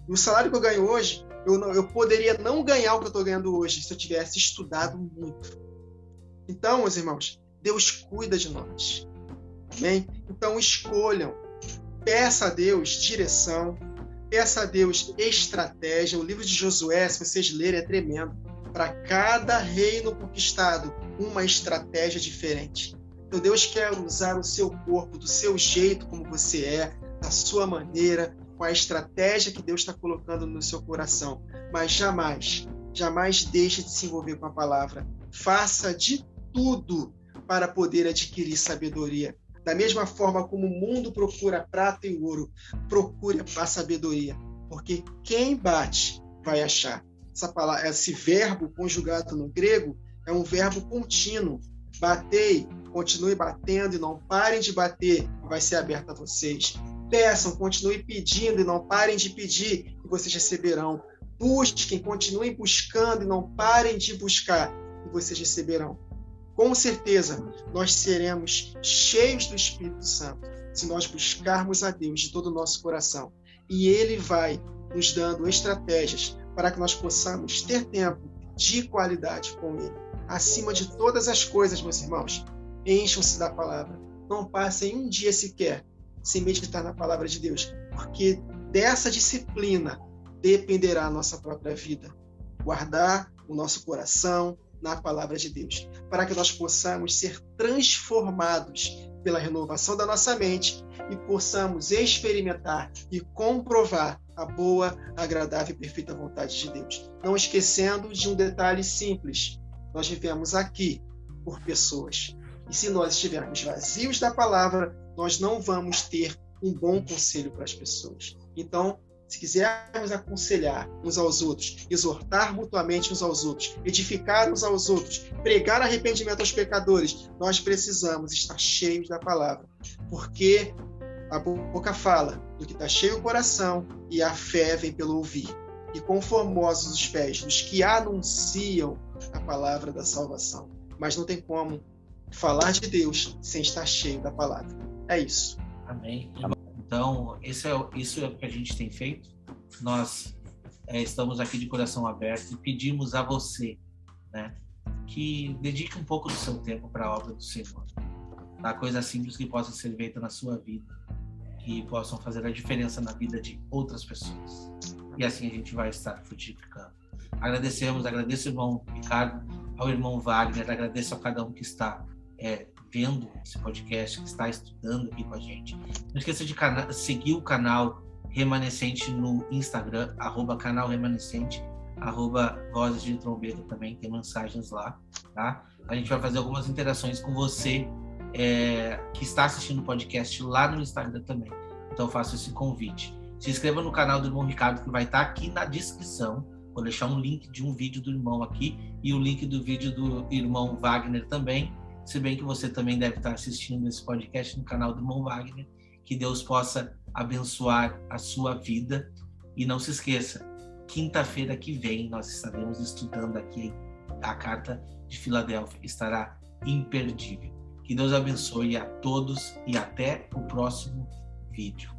S3: E o salário que eu ganho hoje, eu poderia não ganhar o que eu estou ganhando hoje se eu tivesse estudado muito. Então, meus irmãos, Deus cuida de nós. Amém? Então, escolham. Peça a Deus direção. Peça a Deus estratégia. O livro de Josué, se vocês lerem, é tremendo. Para cada reino conquistado, uma estratégia diferente. Então, Deus quer usar o seu corpo do seu jeito, como você é, da sua maneira, com a estratégia que Deus está colocando no seu coração. Mas jamais deixe de se envolver com a palavra. Faça de tudo para poder adquirir sabedoria. Da mesma forma como o mundo procura prata e ouro, procure a sabedoria. Porque quem bate vai achar. Esse verbo conjugado no grego é um verbo contínuo. Batei, continue batendo e não parem de bater, e vai ser aberto a vocês. Peçam, continue pedindo e não parem de pedir, e vocês receberão. Busquem, continuem buscando e não parem de buscar, e vocês receberão. Com certeza, nós seremos cheios do Espírito Santo se nós buscarmos a Deus de todo o nosso coração. E Ele vai nos dando estratégias para que nós possamos ter tempo de qualidade com Ele. Acima de todas as coisas, meus irmãos, encham-se da palavra. Não passem um dia sequer sem meditar na palavra de Deus, porque dessa disciplina dependerá a nossa própria vida. Guardar o nosso coração na palavra de Deus, para que nós possamos ser transformados pela renovação da nossa mente e possamos experimentar e comprovar a boa, agradável e perfeita vontade de Deus. Não esquecendo de um detalhe simples: nós vivemos aqui por pessoas. E se nós estivermos vazios da palavra, nós não vamos ter um bom conselho para as pessoas. Então, se quisermos aconselhar uns aos outros, exortar mutuamente uns aos outros, edificar uns aos outros, pregar arrependimento aos pecadores, nós precisamos estar cheios da palavra. Porque a boca fala do que está cheio o coração e a fé vem pelo ouvir. E quão formosos os pés dos que anunciam a palavra da salvação. Mas não tem como falar de Deus sem estar cheio da palavra. É isso.
S1: Amém. Então, isso é o que a gente tem feito. Nós estamos aqui de coração aberto e pedimos a você, né, que dedique um pouco do seu tempo para a obra do Senhor. Tá? Coisa simples que possa ser feita na sua vida, que possam fazer a diferença na vida de outras pessoas. E assim a gente vai estar frutificando. Agradeço ao irmão Ricardo, ao irmão Wagner, agradeço a cada um que está vendo esse podcast, que está estudando aqui com a gente. Não esqueça de seguir o canal Remanescente no Instagram, @canal Remanescente, @Vozes de Trombeta também, tem mensagens lá, tá? A gente vai fazer algumas interações com você que está assistindo o podcast lá no Instagram também. Então eu faço esse convite. Se inscreva no canal do irmão Ricardo, que vai estar aqui na descrição. Vou deixar um link de um vídeo do irmão aqui e o link do vídeo do irmão Wagner também. Se bem que você também deve estar assistindo esse podcast no canal do irmão Wagner. Que Deus possa abençoar a sua vida. E não se esqueça, quinta-feira que vem nós estaremos estudando aqui a Carta de Filadélfia. Estará imperdível. Que Deus abençoe a todos e até o próximo vídeo.